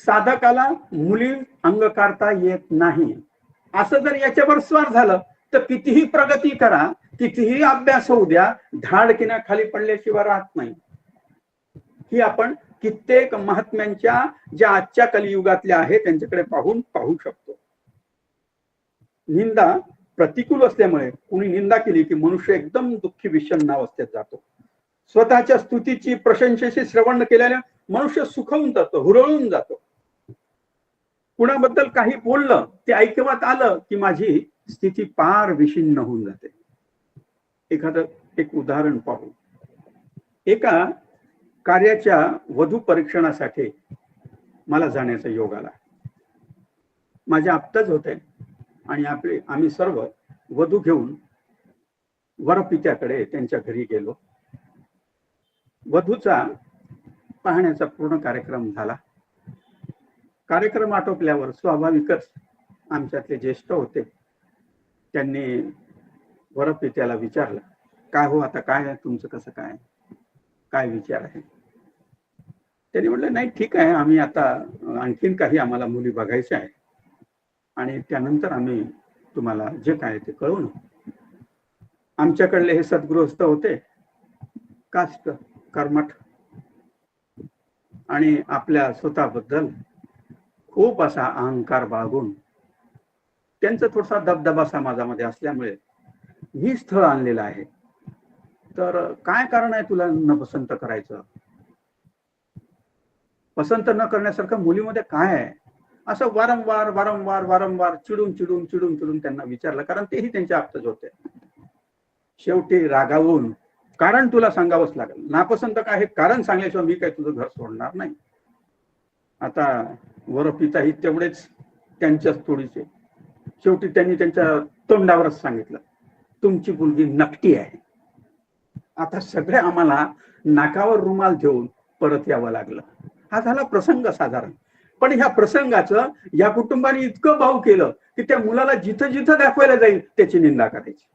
Speaker 1: साधकाला मुली अंगीकारता येत नाही. असं जर याच्यावर स्वार झालं तर कितीही प्रगती करा, कितीही अभ्यास होऊ द्या, धाडकीना खाली पडल्याशिवाय राहत नाही. ही आपण कित्येक महात्म्यांच्या ज्या आजच्या कलियुगातल्या आहेत त्यांच्याकडे पाहू शकतो. निंदा प्रतिकूल असल्यामुळे कुणी निंदा केली की मनुष्य एकदम दुःखी विषण्ण अवस्थेत जातो. स्वतःच्या स्तुतीची प्रशंसेची श्रवण केल्याने मनुष्य सुखवून जातो, हुरळून जातो. कुणाबद्दल काही बोललं ते ऐकवत आलं की माझी स्थिती पार विषिन्न होऊन जाते. एक उदाहरण पाहू. एका कार्याच्या वधू परीक्षणासाठी मला जाण्याचा योग आला. माझे आप्तच होते आणि आम्ही सर्व वधू घेऊन वरपित्याकडे त्यांच्या घरी गेलो. वधूचा पाहण्याचा पूर्ण कार्यक्रम झाला. कार्यक्रम आटोपल्यावर स्वाभाविकच आमच्यातले ज्येष्ठ होते, त्यांनी वरपित्याला विचारलं, काय हो आता काय आहे तुमचं, कसं काय विचार आहे. त्यांनी म्हटलं नाही ठीक आहे, आम्ही आता आणखीन काही आम्हाला मुली बघायच्या आहे आणि त्यानंतर आम्ही तुम्हाला जे काय ते कळवू ना. आमच्याकडले हे सद्गृहस्थ होते, कास्ट कर्मठ आणि आपल्या स्वतःबद्दल खूप असा अहंकार बाळगून त्यांचा थोडासा दबदबा समाजामध्ये असल्यामुळे मी स्थळ आणलेलं आहे. तर काय कारण आहे तुला न पसंत करायचं? पसंत न करण्यासारखं मुलीमध्ये काय आहे? असं वारंवार वारंवार वारंवार चिडून चिडून चिडून चिडून त्यांना विचारलं, कारण तेही त्यांचे आप्तच होते. शेवटी रागावून कारण तुला सांगावंच लागेल, नापसंत काय हे कारण सांगल्याशिवाय मी काय तुझं घर सोडणार नाही. आता वर पिताही तेवढेच त्यांच्याच तोडीचे. शेवटी त्यांनी त्यांच्या तोंडावरच सांगितलं, तुमची मुलगी नकटी आहे. आता सगळे आम्हाला नाकावर रुमाल ठेवून परत यावं लागलं. हा झाला प्रसंग साधारण. पण ह्या प्रसंगाचं या कुटुंबाने इतकं भाव केलं की त्या मुलाला जिथं जिथं दाखवायला जाईल त्याची निंदा करायची.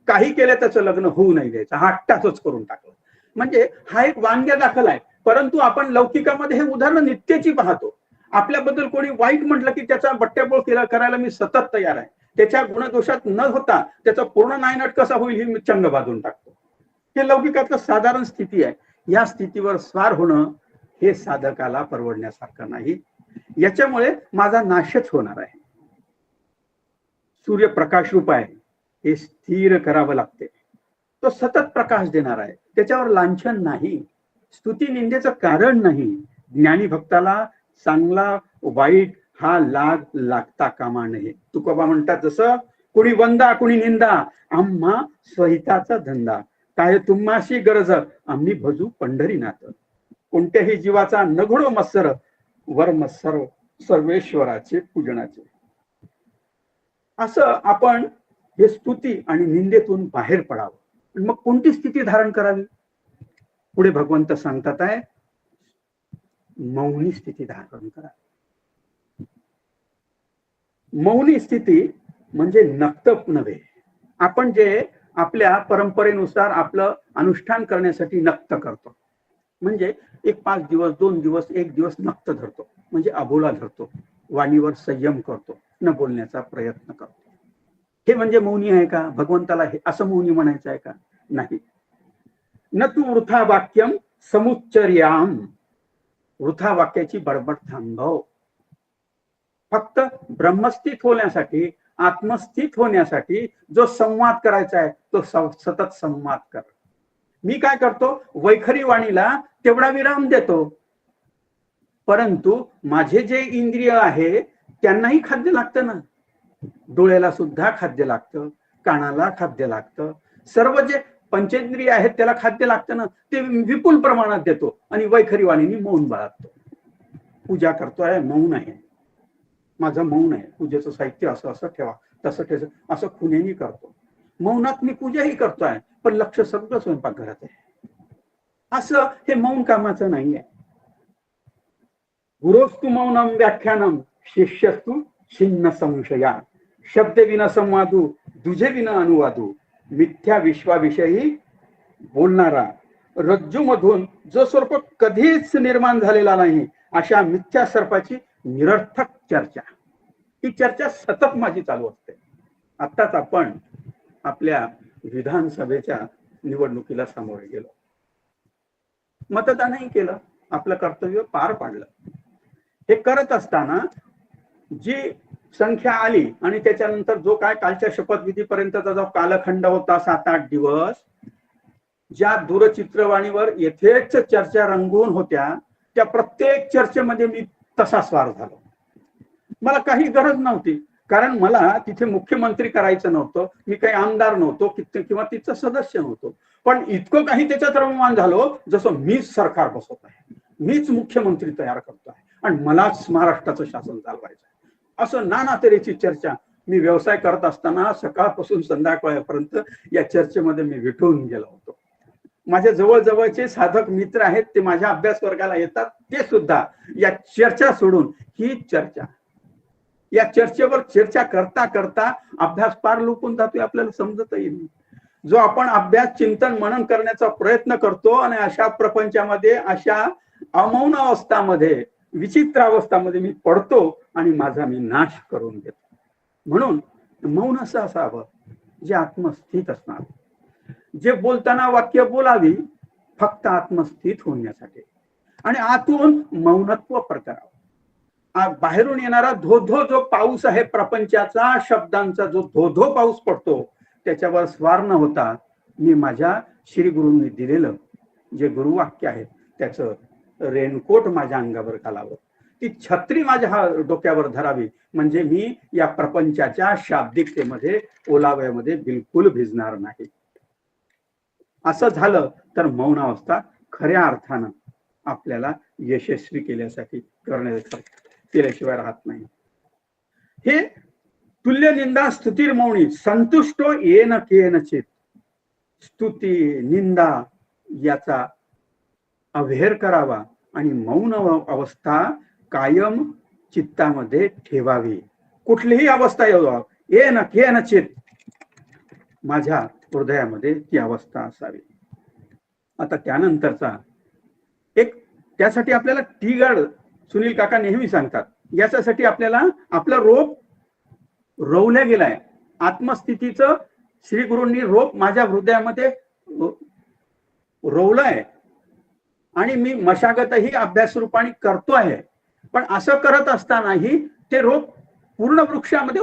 Speaker 1: काही केलं त्याचं लग्न होऊ नाही द्यायचं, हा हट्टाचंच करून टाकलं. म्हणजे हा एक वांग्या दाखल आहे. परंतु आपण लौकिकामध्ये हे उदाहरण नित्याची पाहतो. आपल्याबद्दल कोणी वाईट म्हटलं की त्याचा बट्ट्याबोळ करायला मी सतत तयार आहे. त्याच्या गुणदोषात न होता त्याचा पूर्ण नायनाट कसा होईल हे मी चंग बांधून टाकतो. हे लौकिकाचं साधारण स्थिती आहे. या स्थितीवर स्वार होणं हे साधकाला परवडण्यासारखं नाही. याच्यामुळे माझा नाशच होणार आहे. सूर्य प्रकाश रूप आहे, हे स्थिर करावं लागते. तो सतत प्रकाश देणार आहे, त्याच्यावर लांछन नाही, स्तुती निंदेचं कारण नाही. ज्ञानी भक्ताला चांगला वाईट हा लाग लागता कामा नये. तुकोबा म्हणतात, जसं कुणी वंदा कुणी निंदा, आम्हा स्वहिताचा धंदा. काय तुम्हाशी गरज आम्ही भजू पंढरीनाथ. कोणत्याही जीवाचा नघडो मत्सर, वर्म सर्वेश्वराचे पूजनाचे. असं आपण हे स्तुती आणि निंदेतून बाहेर पडावं. मग कोणती स्थिती धारण करावी? पुढे भगवंत सांगतात आहे, मौनी स्थिती धारण करा. मौनी स्थिती म्हणजे नक्तप नव्हे. आपण जे आपल्या परंपरेनुसार आपलं अनुष्ठान करण्यासाठी नक्त करतो, म्हणजे एक 5 दिवस 2 दिवस 1 दिवस नक्त धरतो, म्हणजे अबोला धरतो, वाणीवर संयम करतो, न बोलण्याचा प्रयत्न करतो. हे म्हणजे मौनी आहे का? भगवंताला हे असं मौनी म्हणायचं आहे का? नाही. न तू वृथा वाक्यम समुच्चर्याम. वृथा वाक्याची बडबड थांबव. फक्त ब्रह्मस्थित होण्यासाठी, आत्मस्थित होण्यासाठी जो संवाद करायचा आहे तो सतत संवाद कर. मी काय करतो, वैखरी वाणीला तेवढा विराम देतो, परंतु माझे जे इंद्रिय आहे त्यांनाही खाद्य लागतं ना. डोळ्याला सुद्धा खाद्य लागतं, कानाला खाद्य लागतं, सर्व जे पंचेंद्रिय आहेत त्याला खाद्य लागतं ना. ते विपुल प्रमाणात देतो आणि वैखरी वाणीने मौन बाळगतो. पूजा करतोय, मौन आहे, माझं मौन आहे. पूजेचं साहित्य असं असं ठेवा, तसं ठेवा, असं खुनेनी करतो. मौनात मी पूजाही करतोय, पण लक्ष सगळं स्वयंपाकघरात आहे. असं हे मौन कामाचं नाहीये. गुरोस्तु मौनम व्याख्यानम शिष्यस्तु छिन्न संशया. शब्द विना संवादू दुजे विना अनुवादू. मिथ्या विश्वाविषयी बोलणारा, रज्जूमधून जो सर्प कधीच निर्माण झालेला नाही अशा मिथ्या सर्पाची निरर्थक चर्चा. ही चर्चा सतत माझी चालू असते. आत्ताच आपण आपल्या विधानसभेच्या निवडणुकीला सामोरे गेलो, मतदानही केलं, आपलं कर्तव्य पार पाडलं. हे करत असताना जी संख्या आली आणि त्याच्यानंतर जो काय कालच्या शपथविधीपर्यंतचा जो कालखंड होता 7-8 दिवस, ज्या दूरचित्रवाणीवर येथेच चर्चा रंगून होत्या, त्या प्रत्येक चर्चेमध्ये मी तसा स्वार झालो. मला काही गरज नव्हती, कारण मला तिथे मुख्यमंत्री करायचं नव्हतं, मी काही आमदार नव्हतो किंवा तिचं सदस्य नव्हतो. पण इतकं काही त्याच्यात रममान झालो जसं मीच सरकार बसवत आहे, मीच मुख्यमंत्री तयार करतो आहे आणि मलाच महाराष्ट्राचं शासन चालवायचं आहे. असं नाना तऱ्हेची चर्चा. मी व्यवसाय करत असताना सकाळपासून संध्याकाळपर्यंत या चर्चेमध्ये मी विठून गेलो होतो. माझ्या जवळजवळचे साधक मित्र आहेत, ते माझ्या अभ्यास वर्गाला येतात, ते सुद्धा या चर्चा सोडून ही चर्चा, या चर्चेवर चर्चा करता करता अभ्यास पार लुकून जातोय, आपल्याला समजतही नाही. जो आपण अभ्यास चिंतन मनन करण्याचा प्रयत्न करतो आणि अशा प्रपंचामध्ये, अशा अमौन अवस्थामध्ये, विचित्र अवस्थामध्ये मी पडतो आणि माझा मी नाश करून घेतो. म्हणून मौन असं असावं जे आत्मस्थित असणार, जे बोलताना वाक्य बोलावी फक्त आत्मस्थित होण्यासाठी. आणि आतून मौनत्व प्रकारावं. बाहेरून येणारा धोधो जो पाऊस आहे प्रपंचाचा, शब्दांचा जो धोधो पाऊस पडतो, त्याच्यावर स्वार न होता मी माझ्या श्री गुरूंनी दिलेलं जे गुरुवाक्य आहे त्याचं रेनकोट माझ्या अंगावर घालावं, ती छत्री माझ्या डोक्यावर धरावी, म्हणजे मी या प्रपंचाच्या शाब्दिकतेमध्ये ओलाव्यामध्ये बिलकुल भिजणार नाही. असं झालं तर मौन अवस्था खऱ्या अर्थानं आपल्याला यशस्वी केल्याशिवाय राहत नाही. हे तुल्य निंदा स्तुतीर मौनी संतुष्टो येन केनचित. स्तुती निंदा याचा अव्हेर करावा आणि मौन अवस्था कायम चित्तामध्ये ठेवावी. कुठलीही अवस्था येन केनचित माझ्या हृदयामध्ये ती अवस्था असावी. आता त्यानंतरचा एक, त्यासाठी आपल्याला टी गार्ड सुनील काका नेहमी सांगतात, याच्यासाठी आपल्याला आपला रोप रोवल्या गेलाय. आत्मस्थितीचं श्री गुरूंनी रोप माझ्या हृदयामध्ये रोवलंय आणि मी मशागतही अभ्यास रूपाने करतो आहे. पण असं करत असतानाही ते रोप पूर्ण वृक्षामध्ये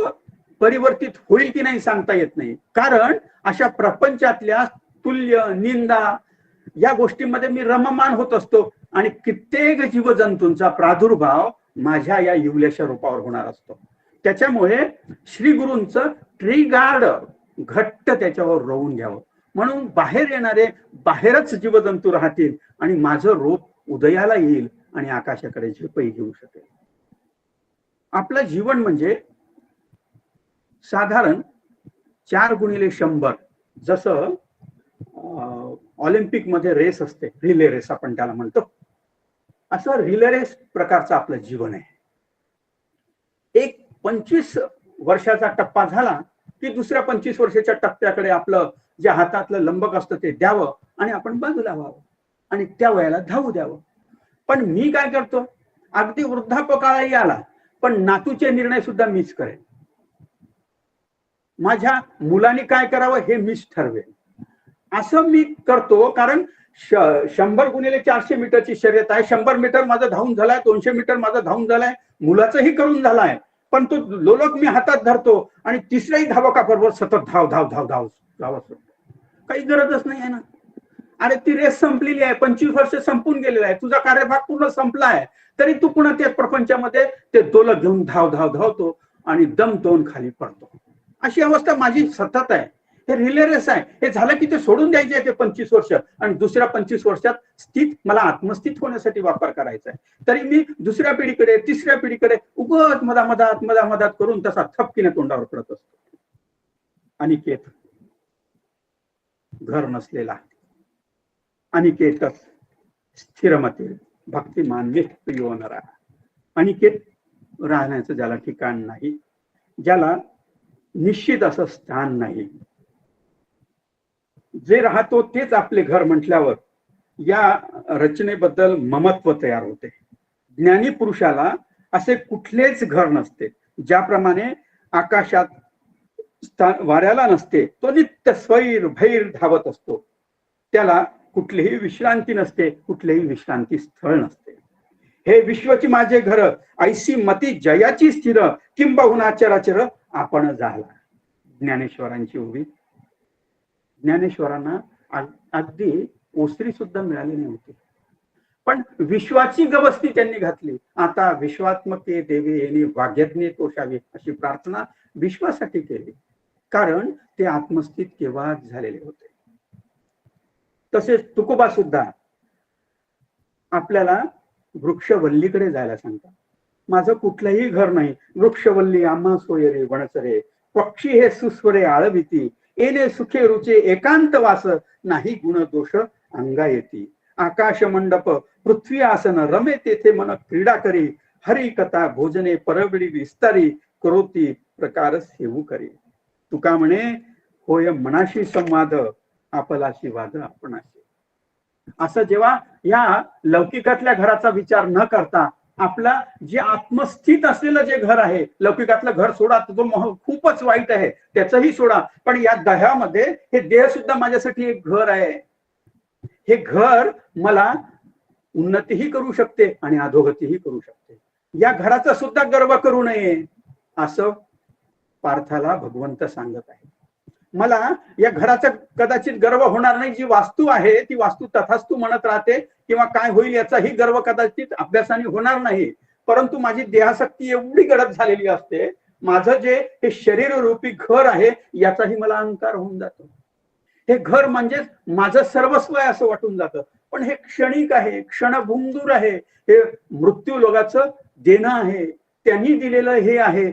Speaker 1: परिवर्तित होईल की नाही सांगता येत नाही. कारण अशा प्रपंचातल्या तुल्य निंदा या गोष्टींमध्ये मी रममान होत असतो आणि कित्येक जीवजंतूंचा प्रादुर्भाव माझ्या या इवल्याशा रूपावर होणार असतो. त्याच्यामुळे श्री गुरूंचं ट्री गार्ड घट्ट त्याच्यावर रोवून घ्यावं. म्हणून बाहेर येणारे बाहेरच जीवजंतू राहतील आणि माझं रोप उदयाला येईल आणि आकाशाकडे झेपही घेऊ शकेल. आपलं जीवन म्हणजे साधारण 4x100, जसं ऑलिम्पिक मध्ये रेस असते, रिले रेस आपण त्याला म्हणतो, असं रिले रेस प्रकारचं आपलं जीवन आहे. एक 25 वर्षाचा टप्पा झाला की दुसऱ्या 25 वर्षाच्या टप्प्याकडे आपलं जे हातातलं लंबक असतं ते द्यावं आणि आपण बाजूला व्हावं आणि त्या वयाला धावू द्यावं. पण मी काय करतो, अगदी वृद्धापकाळही आला पण नातूचे निर्णय सुद्धा मीच करेन. माझ्या मुलांनी काय करावं हे मीच ठरवेन, असं मी करतो. कारण 100x400 मीटरची शर्यत आहे. 100 मीटर माझं धावून झालाय, 200 मीटर माझं धावून झालाय, मुलाचंही करून झालाय. पण तो लोलक मी हातात धरतो आणि तिसऱ्याही धावकाबरोबर सतत धाव धाव धाव धाव धावत, काही गरजच नाही आहे ना. अरे ती रेस संपलेली आहे, 25 वर्ष संपून गेलेला आहे, तुझा कार्यभाग पूर्ण संपला आहे, तरी तू पुन्हा त्या प्रपंचामध्ये ते दोलक घेऊन धाव धाव धावतो आणि दम दोन खाली पडतो. अशी अवस्था माझी सतत आहे. हे रिले रेस आहे. हे झालं की ते सोडून द्यायचे आहे ते 25 वर्ष आणि दुसऱ्या 25 वर्षात स्थित मला आत्मस्थित होण्यासाठी वापर करायचा आहे. तरी मी दुसऱ्या पिढीकडे तिसऱ्या पिढीकडे उगत मधामधात करून तसा थपकीने तोंडावर पडत असतो. अनिकेत घर नसलेला, अनिकेतच स्थिरमती भक्तिमान प्रियो नरा. अनिकेत राहण्याचं ज्याला ठिकाण नाही, ज्याला निश्चित असं स्थान नाही, जे राहतो तेच आपले घर म्हटल्यावर या रचनेबद्दल ममत्व तयार होते. ज्ञानी पुरुषाला असे कुठलेच घर नसते. ज्याप्रमाणे आकाशात वाऱ्याला नसते, तो नित्य स्वैर भैर धावत असतो. त्याला कुठलीही विश्रांती नसते, कुठलेही विश्रांती स्थळ नसते. हे विश्वची माझे घर, ऐसी मती जयाची स्थिर, किंबहुना चराचर आपण झाला. ज्ञानेश्वरांची उभी. ज्ञानेश्वरांना अगदी ओसरी सुद्धा मिळाली नव्हती, पण विश्वाची गवस्ती त्यांनी घातली. आता विश्वात्मके देवी यांनी वाग्यज्ञे तोषावी अशी प्रार्थना विश्वासाठी केली, कारण ते आत्मस्थित केव्हा झालेले होते. तसेच तुकोबा सुद्धा आपल्याला वृक्षवल्लीकडे जायला सांगतात. माझं कुठलंही घर नाही, वृक्षवल्ली आम्हा सोयरे वणचरे, पक्षी हे सुस्वरे आळविती, येणे सुखे रुचे एकांत वास, नाही गुण दोष अंगा येती. आकाश मंडप पृथ्वी आसन, रमे तेथे मन क्रीडा करी, हरी कथा भोजने परवडी विस्तारी, करोती प्रकार सेवू करी. तुका म्हणे होय मनाशी संवाद, आपलाशी वाद आपणाशी. असं जेव्हा या लौकिकातल्या घराचा विचार न करता आपला जे आत्मस्थित असलेलं जे घर आहे, लौकिकातलं घर सोडा, तो खूपच वाईट आहे, त्याचंही सोडा, पण या देहामध्ये हे देह सुद्धा माझ्यासाठी एक घर आहे. हे घर मला उन्नतीही करू शकते आणि अधोगतीही करू शकते. या घराचा सुद्धा गर्व करू नये असं पार्थाला भगवंत सांगत आहे. मला या घराचा कदाचित गर्व होणार नाही, जी वास्तू आहे ती वास्तू तथास्तू म्हणत राहते किंवा काय होईल याचाही गर्व कदाचित अभ्यासाने होणार नाही, परंतु माझी देहासक्ती एवढी गडद झालेली असते, माझं जे हे शरीर रूपी घर आहे याचाही मला अहंकार होऊन जातो. हे घर म्हणजे माझं सर्वस्व आहे असं वाटून जातं, पण हे क्षणिक आहे, क्षणभंगूर आहे, हे मृत्यू लोकाचं देणं आहे, त्यांनी दिलेलं हे आहे.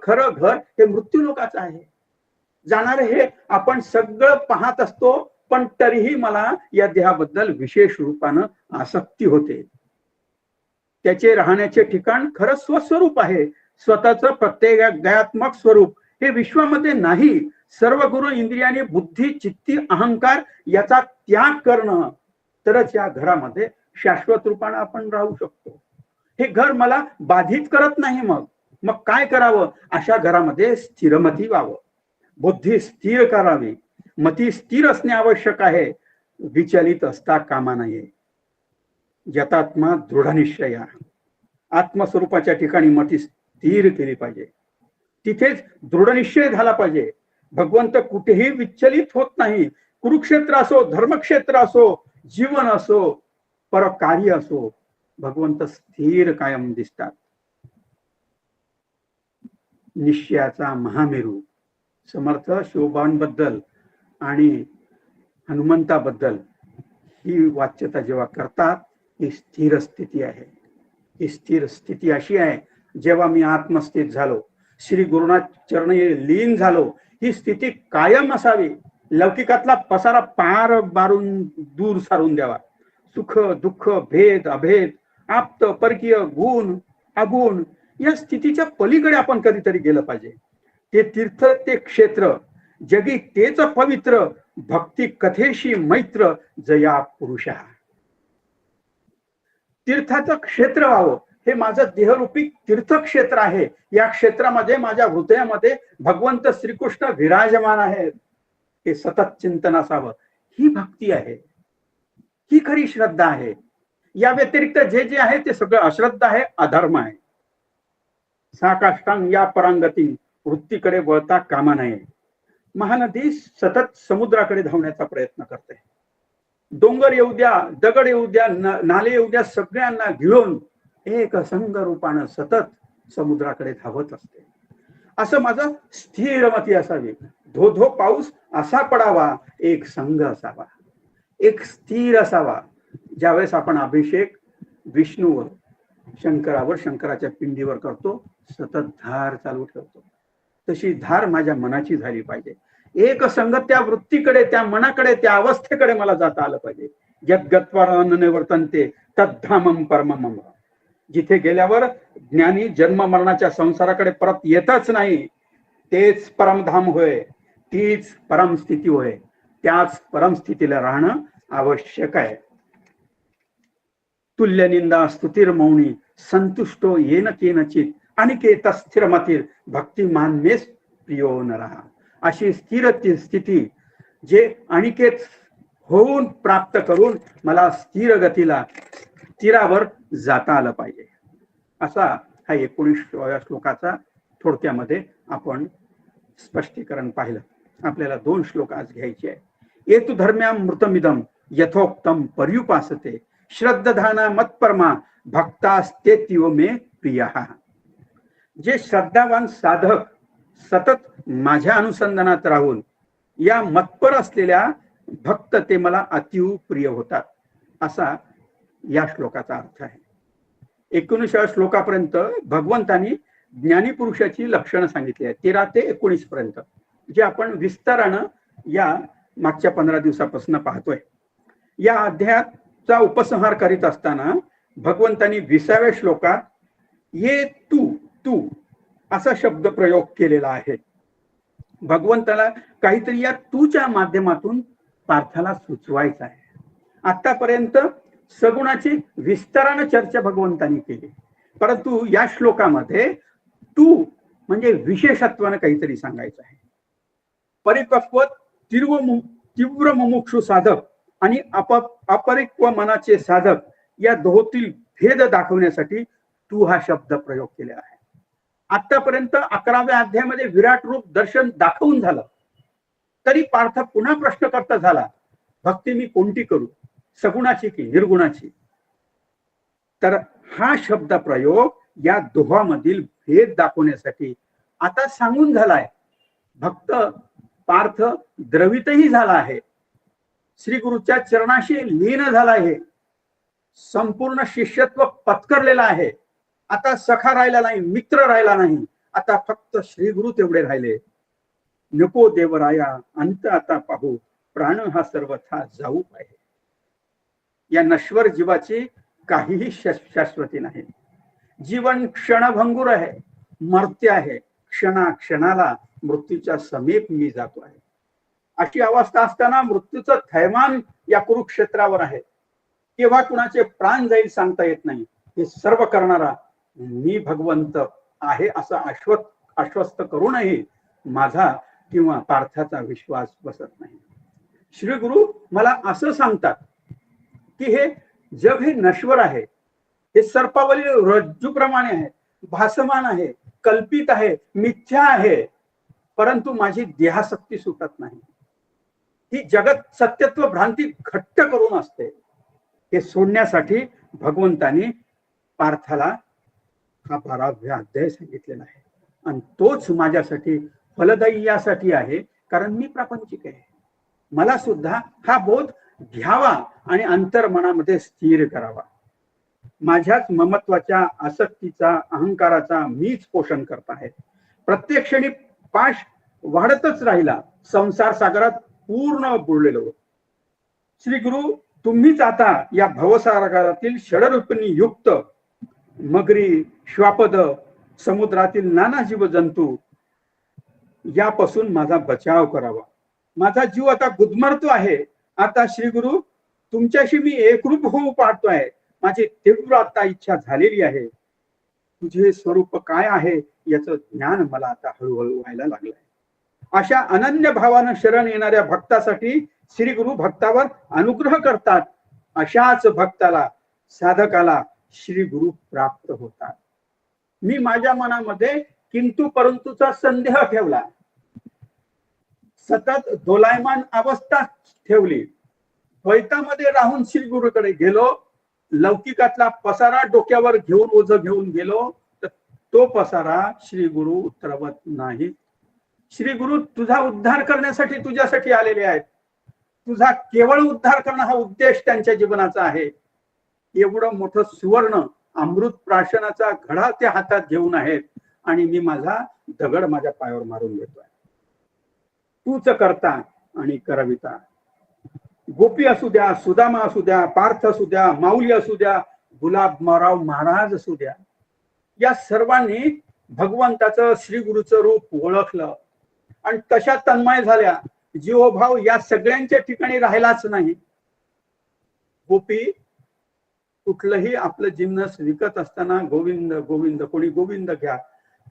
Speaker 1: खरं घर हे मृत्यू लोकाचं आहे. जाणार हे आपण सगळं पाहत असतो, पण तरीही मला या देहाबद्दल विशेष रूपानं आसक्ती होते. त्याचे राहण्याचे ठिकाण खरं स्वस्वरूप आहे, स्वतःचं प्रत्येकात्मक स्वरूप हे विश्वामध्ये नाही. सर्व गुरु इंद्रियाने बुद्धी चित्ती अहंकार याचा त्याग करणं, तरच या घरामध्ये शाश्वत रूपानं आपण राहू शकतो. हे घर मला बाधित करत नाही. मग काय करावं? अशा घरामध्ये स्थिरमती व्हावं, बुद्धी स्थिर करावी, मती स्थिर असणे आवश्यक आहे, विचलित असता कामा नये. यतात्मा दृढनिश्चया, आत्मस्वरूपाच्या ठिकाणी मती स्थिर केली पाहिजे, तिथेच दृढनिश्चय झाला पाहिजे. भगवंत कुठेही विचलित होत नाही. कुरुक्षेत्र असो, धर्मक्षेत्र असो, जीवन असो, परकार्य असो, भगवंत स्थिर कायम दिसतात. निश्चयाचा महामेरू समर्थ शिवबांबद्दल आणि हनुमंताबद्दल ही वाच्यता जेव्हा करतात, ही स्थिर स्थिती आहे. ही स्थिर स्थिती अशी आहे, जेव्हा मी आत्मस्थित झालो, श्री गुरुनाथ चरणी लीन झालो, ही स्थिती कायम असावी. लौकिकातला पसारा पार बारून दूर सारून द्यावा. सुख दुःख भेद अभेद आप्त परकीय गुण अगुण या स्थितीच्या पलीकडे आपण कधीतरी गेलं पाहिजे. ते तीर्थ ते क्षेत्र जगी तेच पवित्र, भक्ती कथेशी मैत्र जया पुरुषा. तीर्थाचं क्षेत्र व्हावं, हे माझं देहरूपी तीर्थक्षेत्र आहे. या क्षेत्रामध्ये माझ्या हृदयामध्ये भगवंत श्रीकृष्ण विराजमान आहेत, हे सतत चिंतन असावं. ही भक्ती आहे, ही खरी श्रद्धा आहे. या व्यतिरिक्त जे जे आहे ते सगळं अश्रद्धा आहे, अधर्म आहे. साकाष्टांग या परांगती वृत्तीकडे वळता कामा नये. महानदी सतत समुद्राकडे धावण्याचा प्रयत्न करते. डोंगर येऊ द्या, दगड येऊ द्या, नाले येऊ द्या, सगळ्यांना घेऊन एक संघ रूपानं सतत समुद्राकडे धावत असते. असं माझं स्थिरमती असावी. धो धो पाऊस असा पडावा, एक संघ असावा, एक स्थिर असावा. ज्यावेळेस आपण अभिषेक विष्णूवर, शंकरावर, शंकराच्या पिंडीवर करतो, सतत धार चालू ठेवतो, तशी धार माझ्या मनाची झाली पाहिजे. एक संघ त्या वृत्तीकडे, त्या मनाकडे, त्या अवस्थेकडे मला जाता आलं पाहिजे. यद्गत्वा निवर्तन्ते तद्धामम परमम. जिथे गेल्यावर ज्ञानी जन्म मरणाच्या संसाराकडे परत येतच नाही, तेच परमधाम होय, तीच परमस्थिती होय. त्याच परमस्थितीला राहणं आवश्यक आहे. तुल्य निंदा स्तुतीर मौनी संतुष्टो येन केनचित अनिकेत स्थिरमतीर भक्तिमान मेस प्रियो नरहा. अशी स्थिर स्थिती जे अनिकेत होऊन प्राप्त करून मला स्थिर गतीला, स्थिरावर जाता आलं पाहिजे. असा हा 19व्या श्लोकाचा थोडक्यामध्ये आपण स्पष्टीकरण पाहिलं. आपल्याला 2 श्लोक आज घ्यायचे आहे. एतु धर्म्याम मृतमिदम यथोक्तम पर्युपासते श्रद्धाना मत्परमा भक्तास्तेतीव मे प्रियः. जे श्रद्धावान साधक सतत माझ्या अनुसंधानात राहून या मतपर असलेल्या भक्त ते मला अतिव प्रिय होतात, असा या श्लोकाचा अर्थ आहे. 19व्या श्लोकापर्यंत भगवंतांनी ज्ञानी पुरुषाची लक्षणं सांगितली आहेत, 13 ते 19 पर्यंत, जे आपण विस्तारानं या मागच्या 15 दिवसापासून पाहतोय. या अध्यायाचा उपसंहार करीत असताना भगवंतांनी 20व्या श्लोकात ये तू तू असा शब्द प्रयोग केलेला आहे. भगवंताला काहीतरी या तूच्या माध्यमातून पार्थाला सुचवायचं आहे. आतापर्यंत सगुणाची विस्तारानं चर्चा भगवंतांनी केली, परंतु या श्लोकामध्ये तू म्हणजे विशेषत्वानं काहीतरी सांगायचं आहे. परिपक्व तीव्र मुमुक्षु साधक आणि अपरिक्व मनाचे साधक या दोहोतील भेद दाखवण्यासाठी तू हा शब्द प्रयोग केलेला आहे. आतापर्यंत 11व्या अध्यायामध्ये विराट रूप दर्शन दाखवून झालं, तरी पार्थ पुन्हा प्रश्न करता झाला, भक्ती मी कोणती करू, सगुणाची की निर्गुणाची? तर हा शब्द प्रयोग या दोहामधील भेद दाखवण्यासाठी आता सांगून झालाय. भक्त पार्थ द्रवितही झाला आहे, श्री गुरुच्या चरणाशी लीन झाला आहे, संपूर्ण शिष्यत्व पत्करलेला आहे. आता सखा राहिला नाही, मित्र राहिला नाही, आता फक्त श्री गुरु तेवढे राहिले. नको देवराया अंत आता पाहू, प्राण हा सर्वथा जाऊ आहे. या नश्वर जीवाची काहीही शाश्वती नाही. जीवन क्षणभंगुर आहे, मर्त्य आहे. क्षणाला मृत्यूच्या समीप मी जातो आहे. अशी अवस्था असताना मृत्यूचं थैमान या कुरुक्षेत्रावर आहे. केव्हा कुणाचे प्राण जाईल सांगता येत नाही. हे सर्व करणारा मी भगवंत आहे असं आश्वस्त करूनही माझा किंवा पार्थाचा विश्वास बसत नाही. श्री गुरु मला असं सांगतात की हे जग हे नश्वर आहे, हे सर्पावली रज्जूप्रमाणे आहे, भासमान आहे, कल्पित आहे, मिथ्या आहे, परंतु माझी देहासक्ती सुटत नाही. ही जगत सत्यत्व भ्रांती घट्ट करून असते. हे सोडण्यासाठी भगवंतानी पार्थाला हा 12व्या अध्याय सांगितलेला आहे. आणि तोच माझ्यासाठी फलदायी यासाठी आहे, कारण मी प्रापंचिक आहे. मला सुद्धा हा बोध घ्यावा आणि अंतर्मनामध्ये स्थिर करावा. माझ्याच ममत्वाच्या, आसक्तीचा, अहंकाराचा मीच पोषण करत आहे. प्रत्येक क्षणी पाश वाढतच राहिला, संसार सागरात पूर्ण बुडलेलो. श्री गुरु तुम्हीच आता या भवसागरातील षडरूपिणी युक्त मगरी, श्वापद, समुद्रातील नाना जीव जंतू यापासून माझा बचाव करावा. माझा जीव आता गुदमरतो आहे. आता श्री गुरु तुमच्याशी मी एकरूप होऊ पाहतोय. माझी तीव्र आता इच्छा झालेली आहे. तुझे स्वरूप काय आहे याचं ज्ञान मला आता हळूहळू व्हायला लागलंय. अशा अनन्य भावानं शरण येणाऱ्या भक्तासाठी श्री गुरु भक्तावर अनुग्रह करतात. अशाच भक्ताला, साधकाला श्री गुरु प्राप्त होतात. मी माझ्या मनामध्ये किंतु परंतुचा संदेह ठेवला, सतत दोलायमान अवस्था ठेवली, द्वैतामध्ये राहून श्री गुरुकडे गेलो, लौकिकातला पसारा डोक्यावर घेऊन ओझं घेऊन गेलो, तर तो पसारा श्री गुरु उतरवत नाही. श्री गुरु तुझा उद्धार करण्यासाठी तुझ्यासाठी आलेले आहेत. तुझा केवळ उद्धार करणं हा उद्देश त्यांच्या जीवनाचा आहे. एवढं मोठं सुवर्ण अमृत प्राशनाचा घडा त्या हातात घेऊन आहेत आणि मी माझा दगड माझ्या पायावर मारून घेतोय. तूच करता आणि करविता. गोपी असू द्या, सुदामा असू द्या, पार्थ असू द्या, माऊली असू द्या, गुलाबराव महाराज असू द्या, या सर्वांनी भगवंताचं श्री गुरुचं रूप ओळखलं आणि तशा तन्मय झाल्या. जीवभाव या सगळ्यांच्या ठिकाणी राहिलाच नाही. गोपी कुठलंही आपलं जिन्नस विकत असताना गोविंद गोविंद, कोणी गोविंद घ्या,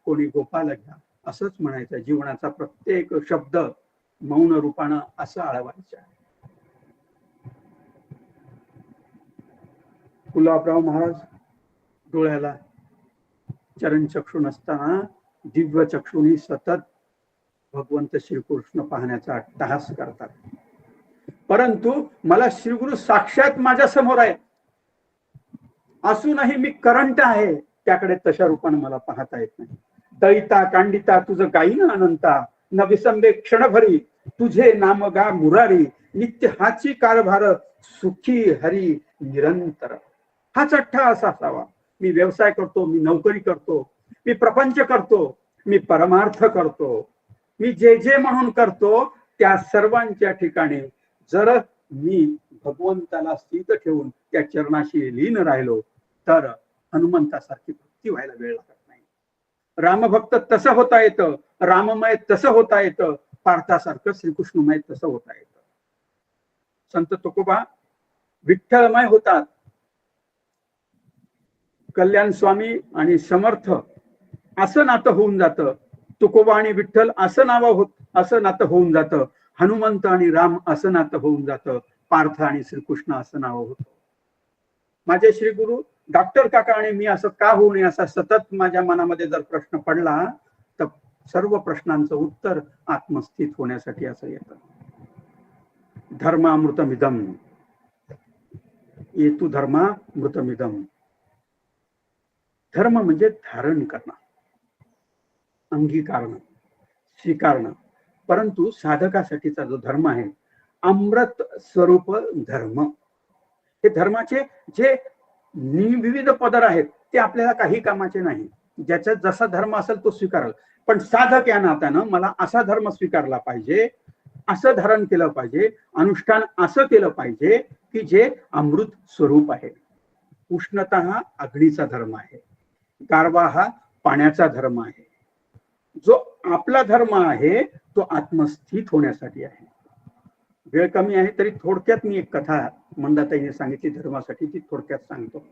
Speaker 1: कोणी गोपाल घ्या असंच म्हणायचं. जीवनाचा प्रत्येक शब्द मौन रूपानं असं आळवायचं. गुलाबराव महाराज डोळ्याला चरण चक्षु नसताना दिव्य चक्षुनी सतत भगवंत श्रीकृष्ण पाहण्याचा अट्टहास करतात. परंतु मला श्रीगुरु साक्षात माझ्या समोर आहेत असूनही मी करंट आहे, त्याकडे तशा रूपाने मला पाहता येत नाही. दळिता कांडिता तुझं गाईन अनंता, न विसंबे क्षणभरी तुझे नाम गा मुरारी, नित्य हाची कारभार सुखी हरी निरंतर. हाच अट्टा असा असावा. मी व्यवसाय करतो, मी नोकरी करतो, मी प्रपंच करतो, मी परमार्थ करतो, मी जे जे म्हणून करतो त्या सर्वांच्या ठिकाणी जर मी भगवंताला स्थित ठेवून त्या चरणाशी लीन राहिलो तर हनुमंतासारखी भक्ती व्हायला वेळ लागत नाही. रामभक्त तसं होता येतं, राममय तसं होता येतं, पार्थासारखं श्रीकृष्णमय तसं होता येतं. संत तुकोबा विठ्ठलमय होतात. कल्याण स्वामी आणि समर्थ असं नातं होऊन जातं. तुकोबा आणि विठ्ठल असं नातं होऊन जातं. हनुमंत आणि राम असं नातं होऊन जातं. पार्थ आणि श्रीकृष्ण असं नाव होतं. माझे श्री गुरु डॉक्टर काका आणि मी असं का होऊ नये असा सतत माझ्या मनामध्ये जर प्रश्न पडला तर सर्व प्रश्नांचं उत्तर आत्मस्थित होण्यासाठी असं येतं. धर्मामृतमिदम येतु धर्मामृतमिदम. धर्म म्हणजे धारण करणं, अंगीकारणं, स्वीकारणं. परंतु साधकासाठीचा जो धर्म आहे अमृत स्वरूप धर्म, हे धर्माचे जे विविध पदर आहेत ते आपल्याला काही कामाचे नाही. ज्याचा जसा धर्म असेल तो स्वीकारेल. पण साधक या नात्यानं मला असा धर्म स्वीकारला पाहिजे, असं धारण केलं पाहिजे, अनुष्ठान असं केलं पाहिजे की जे अमृत स्वरूप आहे. उष्णता हा अग्नीचा धर्म आहे, गारवा हा पाण्याचा धर्म आहे. जो आपला धर्म आहे तो आत्मस्थित होण्यासाठी आहे. वेळ कमी आहे तरी थोडक्यात मी एक कथा मंदाताईने सांगितली धर्मासाठी, ती थोडक्यात सांगतो.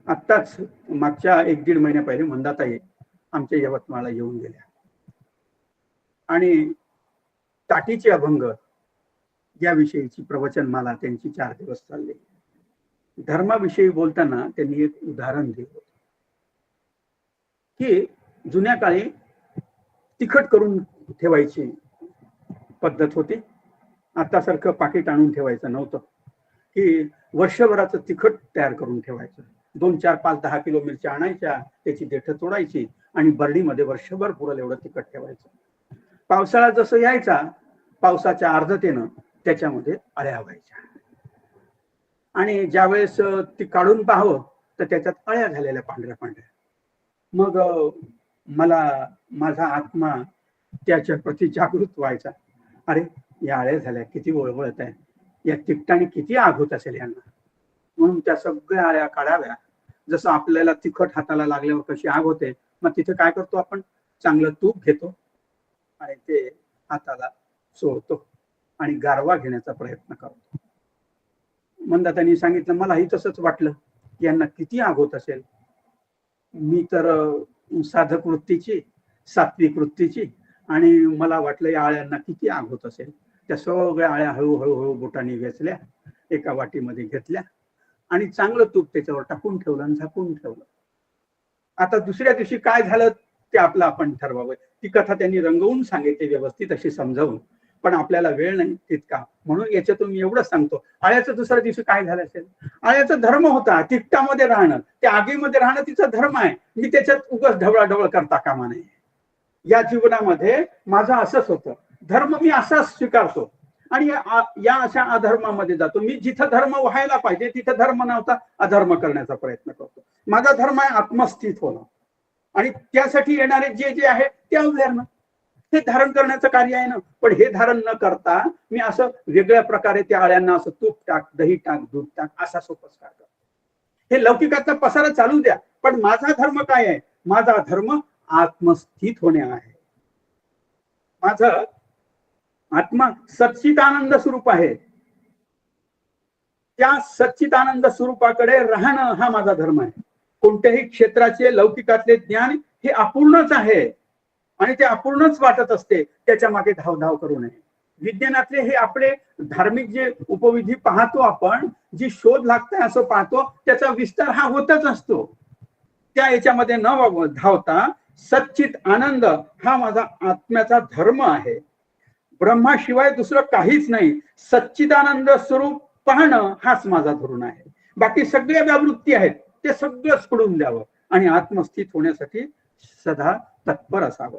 Speaker 1: आत्ताच मागच्या 1-1.5 महिन्या पहिले मंदाताई आमच्या यवतमाळला येऊन गेल्या आणि ताटीचे अभंग याविषयीची प्रवचनमाला त्यांची 4 दिवस चालली. धर्माविषयी बोलताना त्यांनी एक उदाहरण दिलं की जुन्या काळी तिखट करून ठेवायची पद्धत होती. आता सारखं पाकिट आणून ठेवायचं नव्हतं की वर्षभराचं तिखट तयार करून ठेवायचं. 2, 4, 5, 10 किलो मिरच्या आणायच्या, त्याची देठं तोडायची आणि बरडीमध्ये वर्षभर पुरेल एवढं तिखट ठेवायचं. पावसाळा जसं यायचा पावसाच्या आर्द्रतेनं त्याच्यामध्ये अळ्या व्हायच्या आणि ज्यावेळेस ती काढून पाहावं तर त्याच्यात अळ्या झालेल्या पांढऱ्या पांढऱ्या. मग मला माझा आत्मा त्याच्या प्रति जागृत व्हायचा. अरे या अळ्या झाल्या, किती वळवळत आहे, या तिखटाने किती आग होत असेल यांना. म्हणून त्या सगळ्या अळ्या काढाव्या. जसं आपल्याला तिखट हाताला लागल्यावर कशी आग होते, मग तिथे काय करतो आपण, चांगलं तूप घेतो आणि ते हाताला चोळतो आणि गारवा घेण्याचा प्रयत्न करतो. मंदाताईंनी सांगितलं मलाही तसंच वाटलं, यांना किती आग होत असेल. मी तर साधक वृत्तीची, सात्विक वृत्तीची, आणि मला वाटलं या आळ्यांना किती आग होत असेल. त्या सगळ्या आळ्या हळूहळू बोटाने वेचल्या, एका वाटीमध्ये घेतल्या आणि चांगलं तूप त्याच्यावर टाकून ठेवलं आणि झाकून ठेवलं. आता दुसऱ्या दिवशी काय झालं ते आपलं आपण ठरवावं. ती कथा त्यांनी रंगवून सांगितली व्यवस्थित अशी समजावून, पण आपल्याला वेळ नाही तितका, म्हणून याच्यातून मी एवढं सांगतो. आळ्याचं दुसऱ्या दिवशी काय झालं असेल, आळ्याचा धर्म होता तिकटामध्ये राहणं, त्या आगीमध्ये राहणं तिचा धर्म आहे. मी त्याच्यात उगाच ढवळाढवळ करता कामा नये. या जीवनामध्ये माझं असंच होतं, धर्म मी असाच स्वीकारतो आणि या अशा अधर्मामध्ये जातो. मी जिथं धर्म व्हायला पाहिजे तिथं धर्म नव्हता, अधर्म करण्याचा प्रयत्न करतो. माझा धर्म आहे आत्मस्थित होणं आणि त्यासाठी येणारे जे जे आहे ते अवधारणं, हे धारण करण्याचं कार्य आहे ना. पण हे धारण न करता मी असं वेगळ्या प्रकारे त्या आळ्यांना असं तूप टाक, दही टाक, दूध टाक असा सोपस्कार करतो. हे लौकिकाचा पसारा चालू द्या, पण माझा धर्म काय आहे, माझा धर्म आत्मस्थित होणे आहे. माझं आत्मा सच्चिदानंद स्वरूप आहे, त्या सच्चिदानंद स्वरूपाकडे राहणं हा माझा धर्म आहे. कोणत्याही क्षेत्राचे लौकिकातले ज्ञान हे अपूर्णच आहे आणि ते अपूर्णच वाटत असते, त्याच्या मागे धावधाव करू नये. विज्ञानातले हे आपले धार्मिक जे उपविधी पाहतो आपण, जी शोध लागते असं पाहतो, त्याचा विस्तार हा होतच असतो. त्या याच्यामध्ये न धावता सच्चित आनंद हा माझा आत्म्याचा धर्म आहे. ब्रह्माशिवाय दुसरं काहीच नाही, सच्चिदानंद स्वरूप पाहणं हाच माझा धोरण आहे. बाकी सगळ्या व्यावृत्ती आहेत ते सगळं सोडून द्यावं आणि आत्मस्थित होण्यासाठी सदा तत्पर असावं.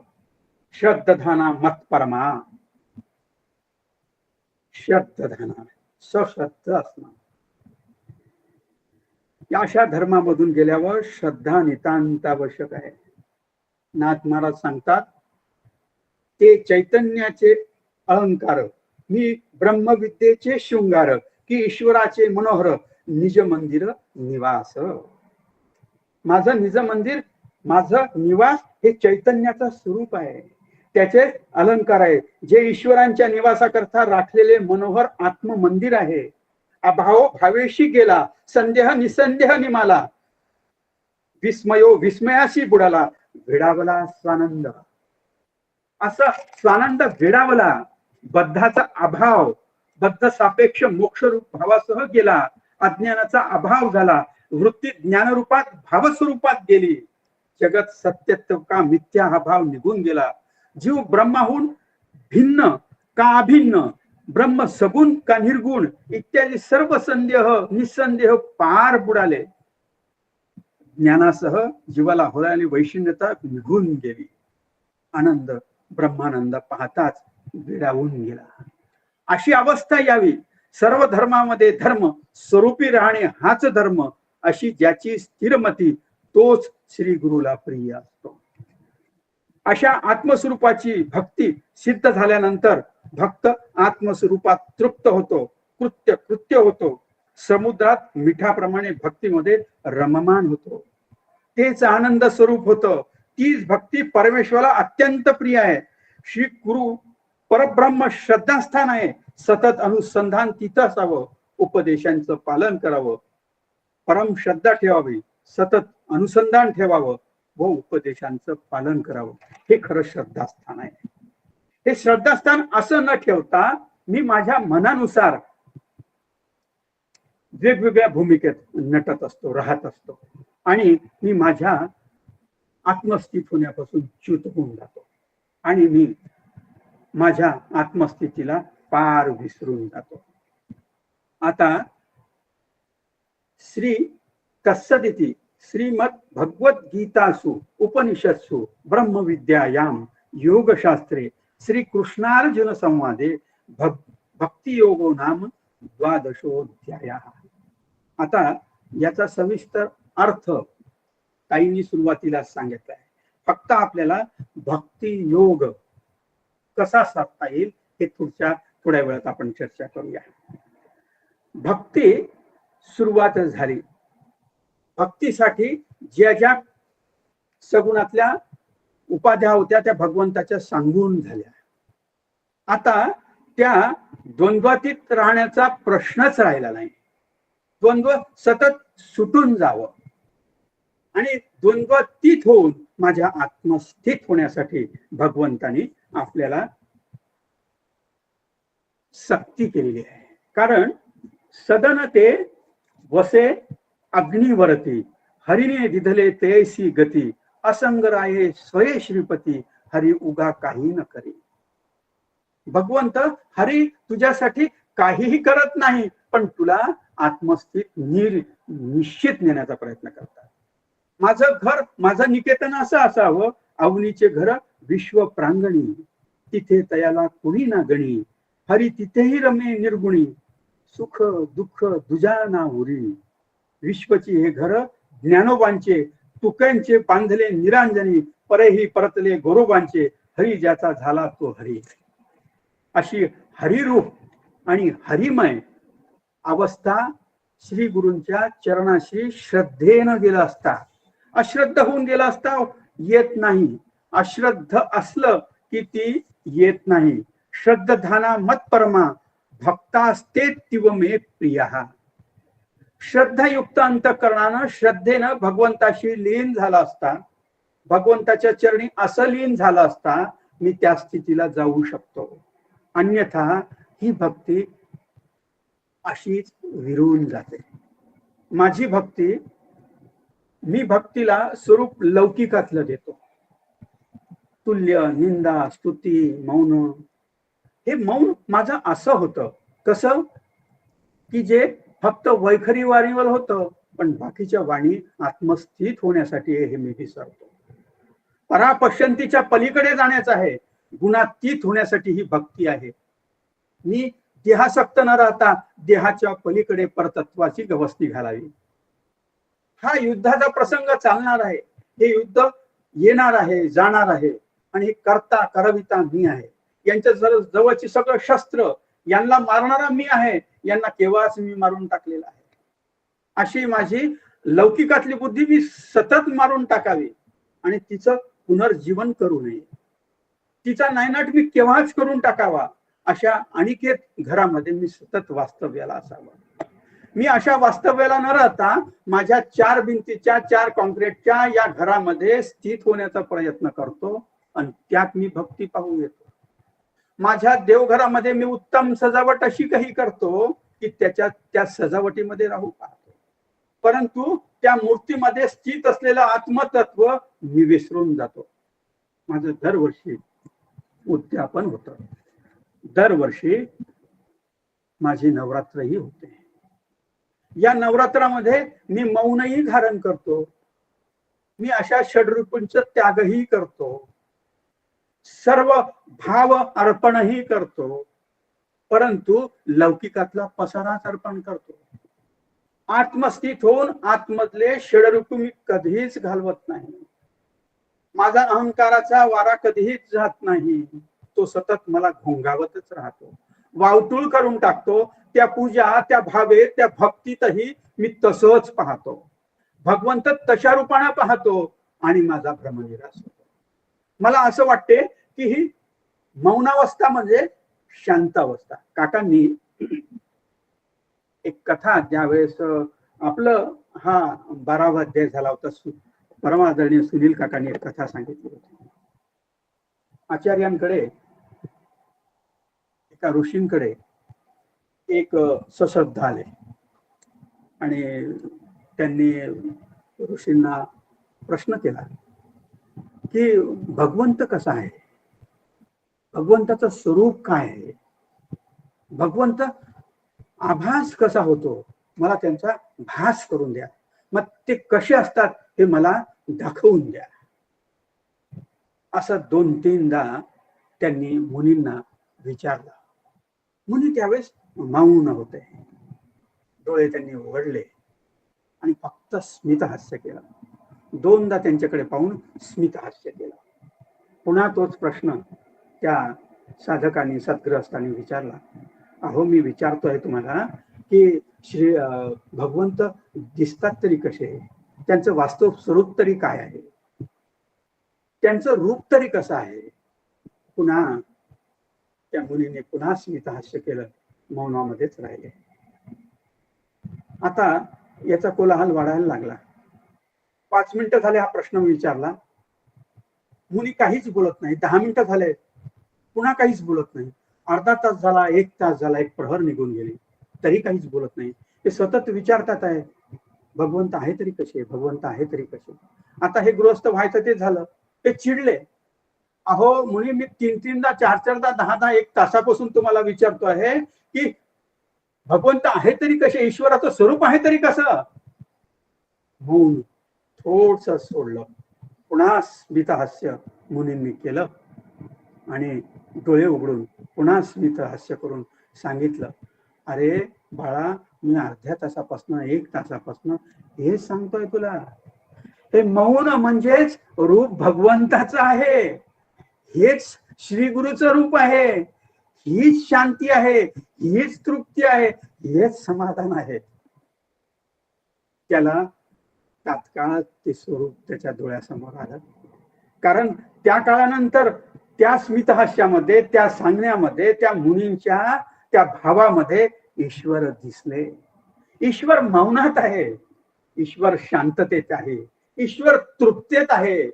Speaker 1: श्रद्धाना मत परमा, श्रद्धाना सश्रद्ध असणं. या अशा धर्मामधून गेल्यावर श्रद्धा नितांत आवश्यक आहे. नाथ महाराज सांगतात ते चैतन्याचे अलंकार, मी ब्रह्मविद्येचे शृंगार, की ईश्वराचे मनोहर निज मंदिर निवास. माझं निज मंदिर, माझं निवास हे चैतन्याचं स्वरूप आहे, त्याचे अलंकार आहे. जे ईश्वरांच्या निवासाकरता राखलेले मनोहर आत्ममंदिर आहे. अभाव भावेशी गेला, संदेह निसंदेह निमाला, विस्मयो विस्मयाशी बुडाला, भिडावला स्वानंद. असा स्वानंद भिडावला. बद्धाचा अभाव, बद्ध सापेक्ष मोक्षरूप भावासह गेला. अज्ञानाचा अभाव झाला. वृत्ती ज्ञानरूपात भावस्वरूपात गेली. जगत सत्यत्व का मिथ्या हा भाव निघून गेला. जीव ब्रह्माहून भिन्न का अभिन्न, ब्रह्म सगुण का निर्गुण इत्यादी सर्व संदेह निसंदेह पार बुडाले. ज्ञानासह जीवाला होणारी वैषम्यता निघून गेली. आनंद ब्रह्मानंद पाहताच वेडावून गेला. अशी अवस्था यावी. सर्व धर्मामध्ये धर्म स्वरूपी राहणे हाच धर्म, अशी ज्याची स्थिरमती तोच श्री गुरुला प्रिय असतो. अशा आत्मस्वरूपाची भक्ती सिद्ध झाल्यानंतर भक्त आत्मस्वरूपात तृप्त होतो, कृत्य होतो. समुद्रात मिठाप्रमाणे भक्तीमध्ये रममान होतो. तेच आनंद स्वरूप होतं. तीच भक्ती परमेश्वराला अत्यंत प्रिय आहे. श्री गुरु परब्रह्म श्रद्धास्थान आहे. सतत अनुसंधान तिथं असावं. उपदेशांचं पालन करावं. परम श्रद्धा ठेवावी. सतत अनुसंधान ठेवावं व उपदेशांचं पालन करावं. हे खरं श्रद्धास्थान आहे. हे श्रद्धास्थान असं न ठेवता मी माझ्या मनानुसार वेगवेगळ्या भूमिकेत नटत असतो, राहत असतो आणि मी माझ्या आत्मस्थित होण्यापासून च्युत होऊन जातो आणि मी माझ्या आत्मस्थितीला पार विसरून जातो. आता श्री तत्सदिति श्रीमद भगवत गीतासु उपनिषत्सु ब्रह्मविद्यायाम योगशास्त्रे श्री कृष्णार्जुन संवादे भक्ति योगो नाम द्वादशोऽध्यायः. आता याचा सविस्तर अर्थ काहींनी सुरुवातीला सांगितला आहे. फक्त आपल्याला भक्ती योग कसा साधता येईल हे थोड्या वेळात आपण चर्चा करूया. भक्ती सुरुवात झाली. भक्तीसाठी ज्या ज्या सगुणातल्या उपाध्या होत्या त्या भगवंताच्या सांगून झाल्या. आता त्या द्वंद्वातीत राहण्याचा प्रश्नच राहिला नाही. द्वंद्व सतत सुटून जावं आणि द्वंद्वातीत होऊन माझ्या आत्मस्थित होण्यासाठी भगवंतानी आपल्याला सक्ती केलेली आहे. कारण सदन ते वसे अग्निवरती हरिने दिधले तेसी गती असंग राये स्वये श्रीपती हरी उगा काही न करी. भगवंत हरी तुझ्यासाठी काहीही करत नाही, पण तुला आत्मस्थित निश्चित नेण्याचा प्रयत्न करतात. माझं घर माझं निकेतन असं असावं. अवनीचे घर विश्व प्रांगणी तिथे तयाला कुणी ना गणी. हरी तिथेही रमे निर्गुणी सुख दुःख दुजा ना उरी. विश्वची हे घर ज्ञानोबांचे तुकांचे बांधले निरांजनी परेही परतले गोरोबांचे हरी ज्याचा झाला तो हरी. अशी हरिरूप आणि हरिमय अवस्था श्री गुरूंच्या चरणाशी श्रद्धेनं गेला असता, अश्रद्ध होऊन गेला असता येत नाही. अश्रद्ध असलं की ती येत नाही. श्रद्धाना मत परमा भक्तास्ते तिव मे प्रिया. श्रद्धायुक्त अंतःकरणानं श्रद्धेनं भगवंताशी लीन झाला असता, भगवंताच्या चरणी असं लीन झाला असता मी त्या स्थितीला जाऊ शकतो. अन्यथा ही भक्ती अशीच विरून जाते. माझी भक्ती मी भक्तीला स्वरूप लौकिकातलं देतो. तुल्य निंदा स्तुती मौन. हे मौन माझं असं होतं कसं की जे फक्त वैखरी वाणीवर होतं, पण बाकीच्या वाणी आत्मस्थित होण्यासाठी हे मी विसरतो. परापश्यंतीच्या पलीकडे जाण्याचं आहे. गुणातीत होण्यासाठी ही भक्ती आहे. मी देहासक्त न राहता देहाच्या पलीकडे परतत्वाची गवसणी घालावी. हा युद्धाचा प्रसंग चालणार आहे. हे युद्ध येणार आहे जाणार आहे आणि हे करता करविता मी आहे. यांच्या जवळची सगळं शस्त्र यांना मारणारा मी आहे. यांना केव्हाच मी मारून टाकलेला आहे. अशी माझी लौकिकातली बुद्धी मी सतत मारून टाकावी आणि तिचं पुनर्जीवन करू नये. तिचा नायनाट मी केव्हाच करून टाकावा. अशा अनिकेत घरामध्ये मी सतत वास्तव्याला असावं. मी अशा वास्तव्याला न राहता माझ्या चार भिंतीच्या चार कॉन्क्रीटच्या या घरामध्ये स्थित होण्याचा प्रयत्न करतो आणि त्यात मी भक्ती पाहू येतो. माझ्या देवघरामध्ये मी उत्तम सजावट अशी काही करतो की त्या सजावटीमध्ये राहू पाहतो, परंतु त्या मूर्तीमध्ये स्थित असलेलं आत्मतत्व मी विसरून जातो. माझं दरवर्षी उद्यापन होतं, दरवर्षी माझी नवरात्रही होते. या नवरात्रामध्ये मी मौनही धारण करतो, मी अशा षड्रूपांचा त्यागही करतो, सर्व भाव अर्पणही करतो, परंतु लौकिकातला पसाराच अर्पण करतो. आत्मस्थित होऊन आतमधले षडरूप मी कधीच घालवत नाही. माझा अहंकाराचा वारा कधीच जात नाही, तो सतत मला घोंगावतच राहतो, वावटूळ करून टाकतो. त्या पूजा, त्या भावे, त्या भक्तीतही मी तसंच पाहतो, भगवंत तशा रूपाने पाहतो आणि माझा भ्रमनिरास होतो. मला असं वाटते की ही मौनावस्था म्हणजे शांतावस्था. काकांनी एक कथा, ज्यावेळेस आपलं हा 12वा अध्याय झाला होता, परमादरणीय सुनील काकांनी एक कथा सांगितली होती. आचार्यांकडे, एका ऋषींकडे एक सश्रद्धा आले आणि त्यांनी ऋषींना प्रश्न केला की भगवंत कसा आहे, भगवंताचं स्वरूप काय आहे, भगवंत आभास कसा होतो, मला त्यांचा भास करून द्या, मग ते कसे असतात हे मला दाखवून द्या. असं 2-3दा त्यांनी मुनींना विचारलं. मुनी त्यावेळेस मौन होते, डोळे त्यांनी उघडले आणि फक्त स्मितहास्य केलं. 2दा त्यांच्याकडे पाहून स्मितहास्य केलं. पुन्हा तोच प्रश्न त्या साधकांनी, सद्ग्रस्तांनी विचारला. अहो, मी विचारतोय तुम्हाला की श्री भगवंत दिसतात तरी कसे, त्यांचं वास्तव स्वरूप तरी काय आहे, त्यांचं रूप तरी कसं आहे. पुन्हा त्या मुलीने पुन्हा स्मितहास्य केलं, मौनामध्येच राहिले. आता याचा कोलाहल वाढायला लागला. 5 मिनिटं झाले हा प्रश्न विचारला, मुली काहीच बोलत नाही. 10 मिनिटं झाले, पुन्हा काहीच बोलत नाही. अर्धा तास झाला, 1 तास झाला, 1 प्रहर निघून गेली, तरी काहीच बोलत नाही. ते सतत विचारतात आहे, भगवंत आहे तरी कसे, भगवंत आहे तरी कसे. आता हे गृहस्थ व्हायचं ते झालं, ते चिडले. अहो मुली, मी 3-3दा, 4-4दा, 10दा, 1 तासापासून तुम्हाला विचारतो आहे की भगवंत आहे तरी कसे, ईश्वराचं स्वरूप आहे तरी कसं. मौन थोडस सोडलं, पुन्हा स्मितहास्य मुनींनी केलं आणि डोळे उघडून पुन्हा स्मितहास्य करून सांगितलं, अरे बाळा, मी अर्ध्या तासापासून, 1 तासापासून हेच सांगतोय तुला. हे मौन म्हणजेच रूप भगवंताचं आहे, हेच श्री गुरुचं रूप आहे, हीच शांती आहे, हीच तृप्ती आहे, हेच समाधान आहे. त्याला तात्काळ ते स्वरूप त्याच्या डोळ्यासमोर आलं. कारण त्या काळानंतर त्या स्मितहास्यामध्ये, त्या सांगण्यामध्ये, त्या मुनींच्या त्या भावामध्ये ईश्वर दिसले. ईश्वर मौनात आहे, ईश्वर शांततेत आहे, ईश्वर तृप्तेत आहे,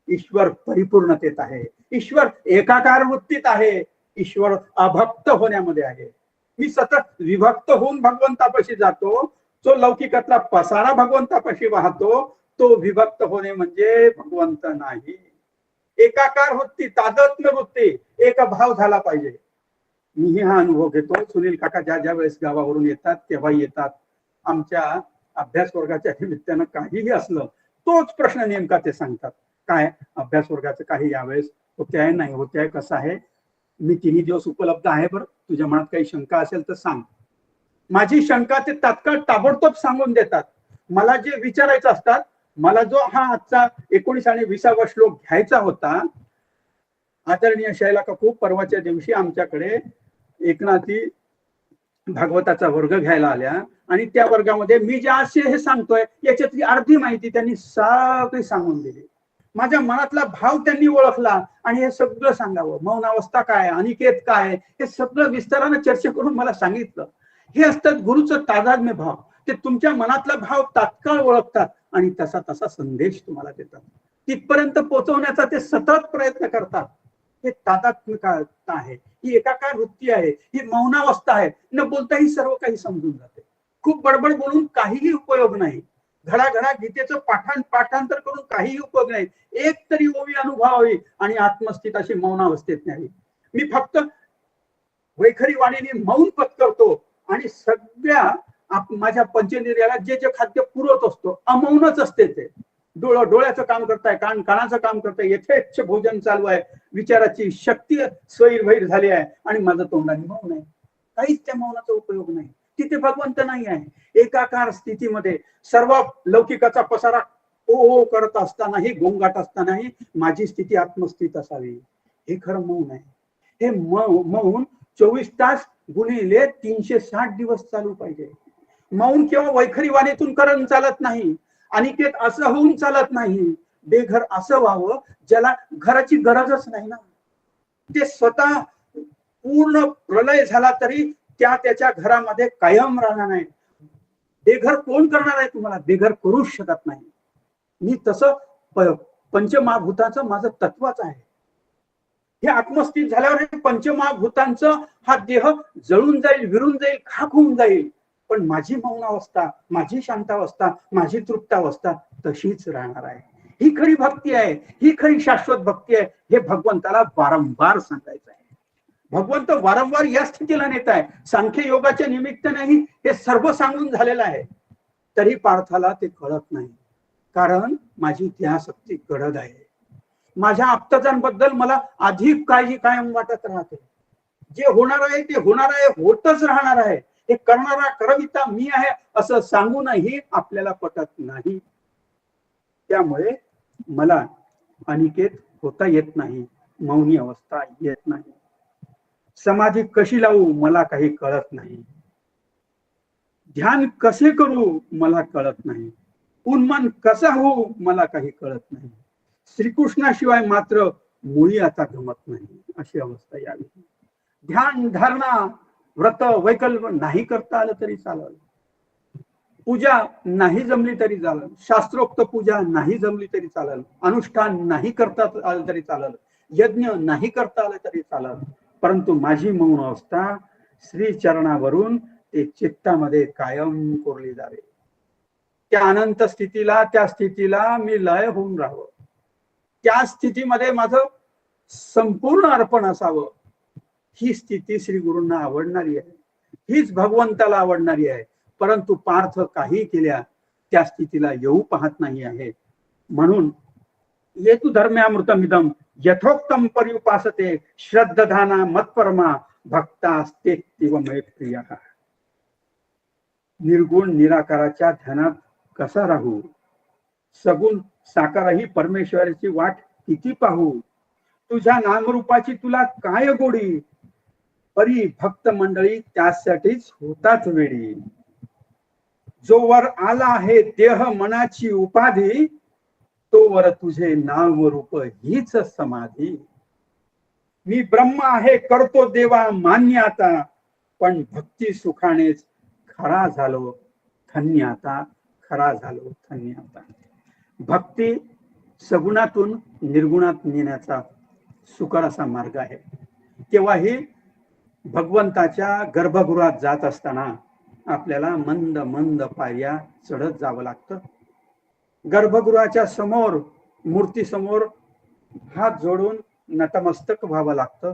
Speaker 1: ईश्वर परिपूर्णतेत आहे, ईश्वर एकाकार वृत्तीत आहे, ईश्वर अभक्त होण्यामध्ये आहे. मी सतत विभक्त होऊन भगवंतापाशी जातो, जो लौकिकातला पसारा भगवंतापाशी वाहतो, तो विभक्त होणे म्हणजे भगवंत नाही. एकाकार वृत्ती, तादात्म्य वृत्ती, एक भाव झाला पाहिजे. मीही हा अनुभव घेतो. सुनील काका ज्या वेळेस गावावरून येतात तेव्हा येतात. आमच्या अभ्यास वर्गाच्या निमित्तानं काहीही असलं तोच प्रश्न नेमका ते सांगतात. काय अभ्यास वर्गाचं काही यावेळेस होते आहे, नाही होते आहे, कसं आहे. मी 3 दिवस उपलब्ध आहे, बरं तुझ्या मनात काही शंका असेल तर सांग. माझी शंका ते तात्काळ ताबडतोब सांगून देतात. मला जे विचारायचं असतात, मला जो हा आजचा 19 आणि 20वा श्लोक घ्यायचा होता, आदरणीय शैला काकू परवाच्या दिवशी आमच्याकडे एकनाथी भागवताचा वर्ग घ्यायला आल्या आणि त्या वर्गामध्ये मी जे आज हे सांगतोय याच्यातली अर्धी माहिती त्यांनी सगळी सांगून दिली. माझ्या मनातला भाव त्यांनी ओळखला आणि हे सगळं सांगावं, मौनावस्था काय, अनिकेत काय, हे सगळं विस्ताराने चर्चा करून मला सांगितलं. हे असतात गुरुचं तादात्म्य भाव. ते तुमच्या मनातला भाव तात्काळ ओळखतात आणि तसा तसा संदेश तुम्हाला देतात. तिथपर्यंत पोहोचवण्याचा ते सतत प्रयत्न करतात. हे तादात्म्य आहे, ही एकाकार वृत्ती आहे, ही मौनावस्था आहे. न बोलताही सर्व काही समजून जाते. खूप बडबड बोलून काहीही उपयोग नाही. घडाघडा गीतेचं पाठांतर करून काहीही उपयोग नाही. एक तरी ओवी अनुभवावी आणि आत्मस्थित अशी मौनावस्थेत न्यावी. मी फक्त वैखरी वाणीने मौन पत्करतो आणि सगळ्या माझ्या पंचेंद्रियाला जे जे खाद्य पुरवत असतो अमौनच असते. ते डोळ्याचं काम करताय, कानाचं काम करताय, यथेच्छ भोजन चालू आहे, विचाराची शक्ती स्वैरवैर झाली आहे आणि माझं तोंडाने मौन आहे. काहीच त्या मौनाचा उपयोग नाही. तिथे भगवंत नाही आहे. एकाकार स्थितीमध्ये सर्व लौकिकाचा पसारा ओ करत असतानाही, गोंगाट असतानाही माझी स्थिती आत्मस्थित असावी. हे खरं मौन आहे. हे मौन 24 तास गुणिले 360 दिवस चालू पाहिजे. मौन किंवा वैखरी वाणीतून करण चालत नाही. अनिकेत असं होऊन चालत नाही. बेघर असं व्हावं ज्याला घराची गरजच नाही ना. ते स्वतः पूर्ण प्रलय झाला तरी त्याच्या घरामध्ये कायम राहणार नाही. बेघर कोण करणार आहे तुम्हाला? बेघर करूच शकत नाही. मी तसं पंचमहाभूताचं माझं तत्वच आहे. हे आत्मस्थित झाल्यावर पंचमहाभूतांचं हा देह जळून जाईल, विरून जाईल, खाक होऊन जाईल. पण माझी मौनावस्था, माझी शांतावस्था, माझी तृप्तावस्था तशीच राहणार आहे. ही खरी भक्ती आहे. ही खरी शाश्वत भक्ती आहे. हे भगवंताला वारंवार सांगायचं आहे. भगवंत वारंवार या स्थितीला नेत आहे. सांख्य योगाच्या निमित्तानेही हे सर्व सांगून झालेलं आहे. तरी पार्थाला ते कळत नाही. कारण माझी ध्यासक्ती गडद आहे. माझ्या आप्तजांबद्दल मला अधिक काळजी कायम वाटत राहते. जे होणार आहे ते होणार आहे, होतच राहणार आहे. हे करणारा करविता मी आहे असं सांगूनही आपल्याला पटत नाही. त्यामुळे मला अनिकेत होता येत नाही, मौनी अवस्था येत नाही. समाधी कशी लावू मला काही कळत नाही. ध्यान कसे करू मला कळत नाही. उन्मन कसा होऊ मला काही कळत नाही. श्रीकृष्णाशिवाय मात्र मुळी आता गमत नाही. अशी अवस्था यावी. ध्यान, धारणा, व्रत, वैकल्प नाही करता आलं तरी चालेल. पूजा नाही जमली तरी चालेल. शास्त्रोक्त पूजा नाही जमली तरी चालेल. अनुष्ठान नाही करता आलं तरी चालेल. यज्ञ नाही करता आलं तरी चालेल. परंतु माझी मौन अवस्था श्री चरणावरून ते चित्तामध्ये कायम कोरली जावे. त्या अनंत स्थितीला, त्या स्थितीला मी लय होऊन राहावं. त्या स्थितीमध्ये माझं संपूर्ण अर्पण असावं. ही स्थिती श्री गुरूंना आवडणारी आहे. हीच भगवंताला आवडणारी आहे. परंतु पार्थ काही केल्या त्या स्थितीला येऊ पाहत नाही आहे. म्हणून येतु धर्म्यामृतमिदम यथोक्तम पर्युपासते श्रद्धाना मत्परमा भक्तास्तेत्तीव मय प्रिया. निर्गुण निराकाराच्या ध्यानात कसा राहू? सगुण साकारही परमेश्वराची वाट किती पाहू? तुझ्या नामरूपाची तुला काय गोडी? परी भक्त मंडळी त्यासाठीच होतात वेडी. जोवर आला आहे देह मनाची उपाधी, तोवर तुझे नाम रूप हीच समाधी. मी ब्रह्म आहे करतो देवा मान्य आता, पण भक्ती सुखानेच खरा झालो धन्य आता. खरा झालो धन्य आता. भक्ती सगुणातून निर्गुणात नेण्याचा सुकर असा मार्ग आहे. तेव्हाही भगवंताच्या गर्भगृहात जात असताना आपल्याला मंद मंद पायऱ्या चढत जावं लागतं. गर्भगृहाच्या समोर, मूर्ती समोर हात जोडून नतमस्तक व्हावं लागतं.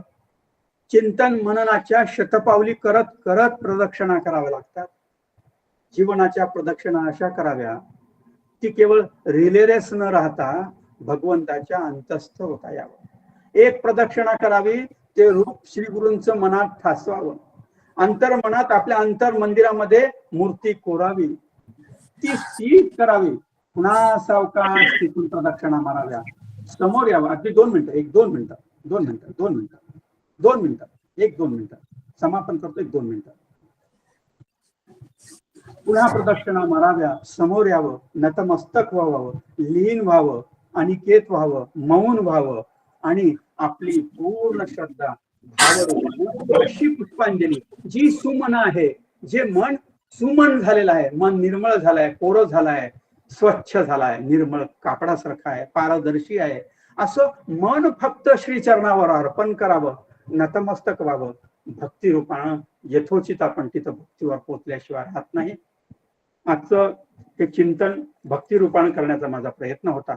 Speaker 1: चिंतन मननाच्या शतपावली करत करत प्रदक्षिणा कराव्या लागतात. जीवनाच्या प्रदक्षिणा अशा कराव्या की केवळ रिले रेस न राहता भगवंताच्या अंतस्थ होता यावं. एक प्रदक्षिणा करावी, ते रूप श्री गुरूंचं मनात ठासवावं. अंतर मनात आपल्या अंतर मंदिरामध्ये मूर्ती कोरावी, ती सीट करावी. पुन्हा सावकाश तिथून प्रदक्षिणा माराव्या. समोर यावं. अगदी 2 मिनिटं, 1-2 मिनिटं, 2 मिनिटं, 2 मिनिटं, 2 मिनिटं, 1-2 मिनिटं समापन करतो. 1-2 मिनिटं पुन्हा प्रदक्षिणा माराव्या. समोर यावं, नतमस्तक व्हावं, लीन व्हावं, अनिकेत व्हावं, मौन व्हावं आणि आपली पूर्ण श्रद्धा भावरूप अशी पुष्पांजली जी सुमन आहे, जे मन सुमन झालेलं आहे, मन निर्मळ झालंय, कोरं झालंय, स्वच्छ झालाय, निर्मळ कापडासारखा आहे, पारदर्शी आहे, असं मन फक्त श्रीचरणावर अर्पण करावं. नतमस्तक व्हावं, भक्ती रूपानं यथोचित आपण तिथं भक्तीवर पोचल्याशिवाय राहत नाही. आजचं हे चिंतन भक्ती रूपानं करण्याचा माझा प्रयत्न होता.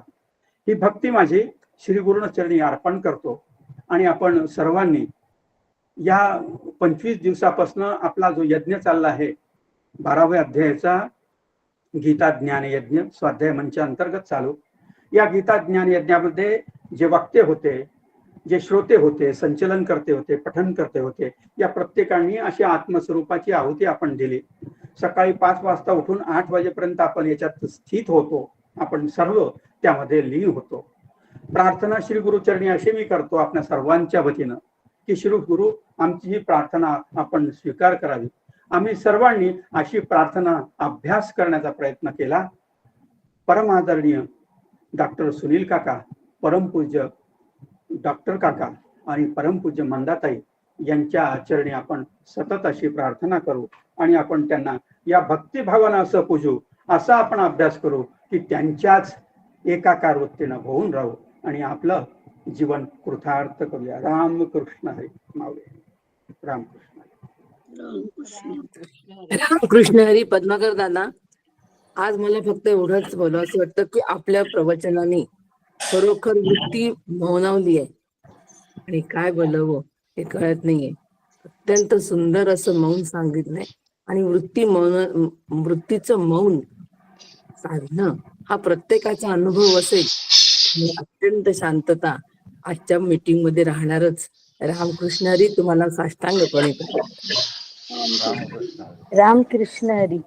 Speaker 1: ही भक्ती माझी श्री गुरुचरणी अर्पण करतो. आणि आपण सर्वांनी या 25 दिवसापासून आपला जो यज्ञ चालला आहे 12व्या अध्यायाचा गीता ज्ञान यज्ञ स्वाध्याय मंचा अंतर्गत चालू, या गीता ज्ञान यज्ञामध्ये जे वक्ते होते, जे श्रोते होते, संचलन करते होते, पठन करते होते, या प्रत्येकाने अशी आत्मस्वरूपाची आहुती आपण दिली. सकाळी 5 वाजता उठून 8 वाजेपर्यंत आपण याच्यात स्थित होतो. आपण सर्व त्यामध्ये लीन होतो. प्रार्थना श्री गुरुचरणी अशी मी करतो आपल्या सर्वांच्या वतीनं की श्री गुरु आमची ही प्रार्थना आपण स्वीकार करावी. आम्ही सर्वांनी अशी प्रार्थना अभ्यास करण्याचा प्रयत्न केला. परमादरणीय डॉक्टर सुनील काका, परमपूज्य डॉक्टर काका आणि परमपूज्य मंदाताई यांच्या चरणी आपण सतत अशी प्रार्थना करू आणि आपण त्यांना या भक्तिभावानं असं पूजू, असा आपण अभ्यास करू की त्यांच्याच एकाकार वृत्तीनं होऊन राहू आणि आपलं जीवन कृतार्थ करूया. रामकृष्ण हरी माऊली. रामकृष्ण
Speaker 2: रामकृष्ण हरी. पद्माकर दादा, आज मला फक्त एवढंच बोलावंसं वाटतं की आपल्या प्रवचनाने खरोखर वृत्ती मौनावली आहे आणि काय बोलावं हे कळत नाहीये. अत्यंत सुंदर असं मौन सांगितलंय आणि वृत्तीचं मौन साधणं हा प्रत्येकाचा अनुभव असेल. अत्यंत शांतता आजच्या मीटिंग मध्ये राहणारच. रामकृष्ण हरी. तुम्हाला साष्टांग प्रणिपात.
Speaker 5: रामकृष्ण हरी.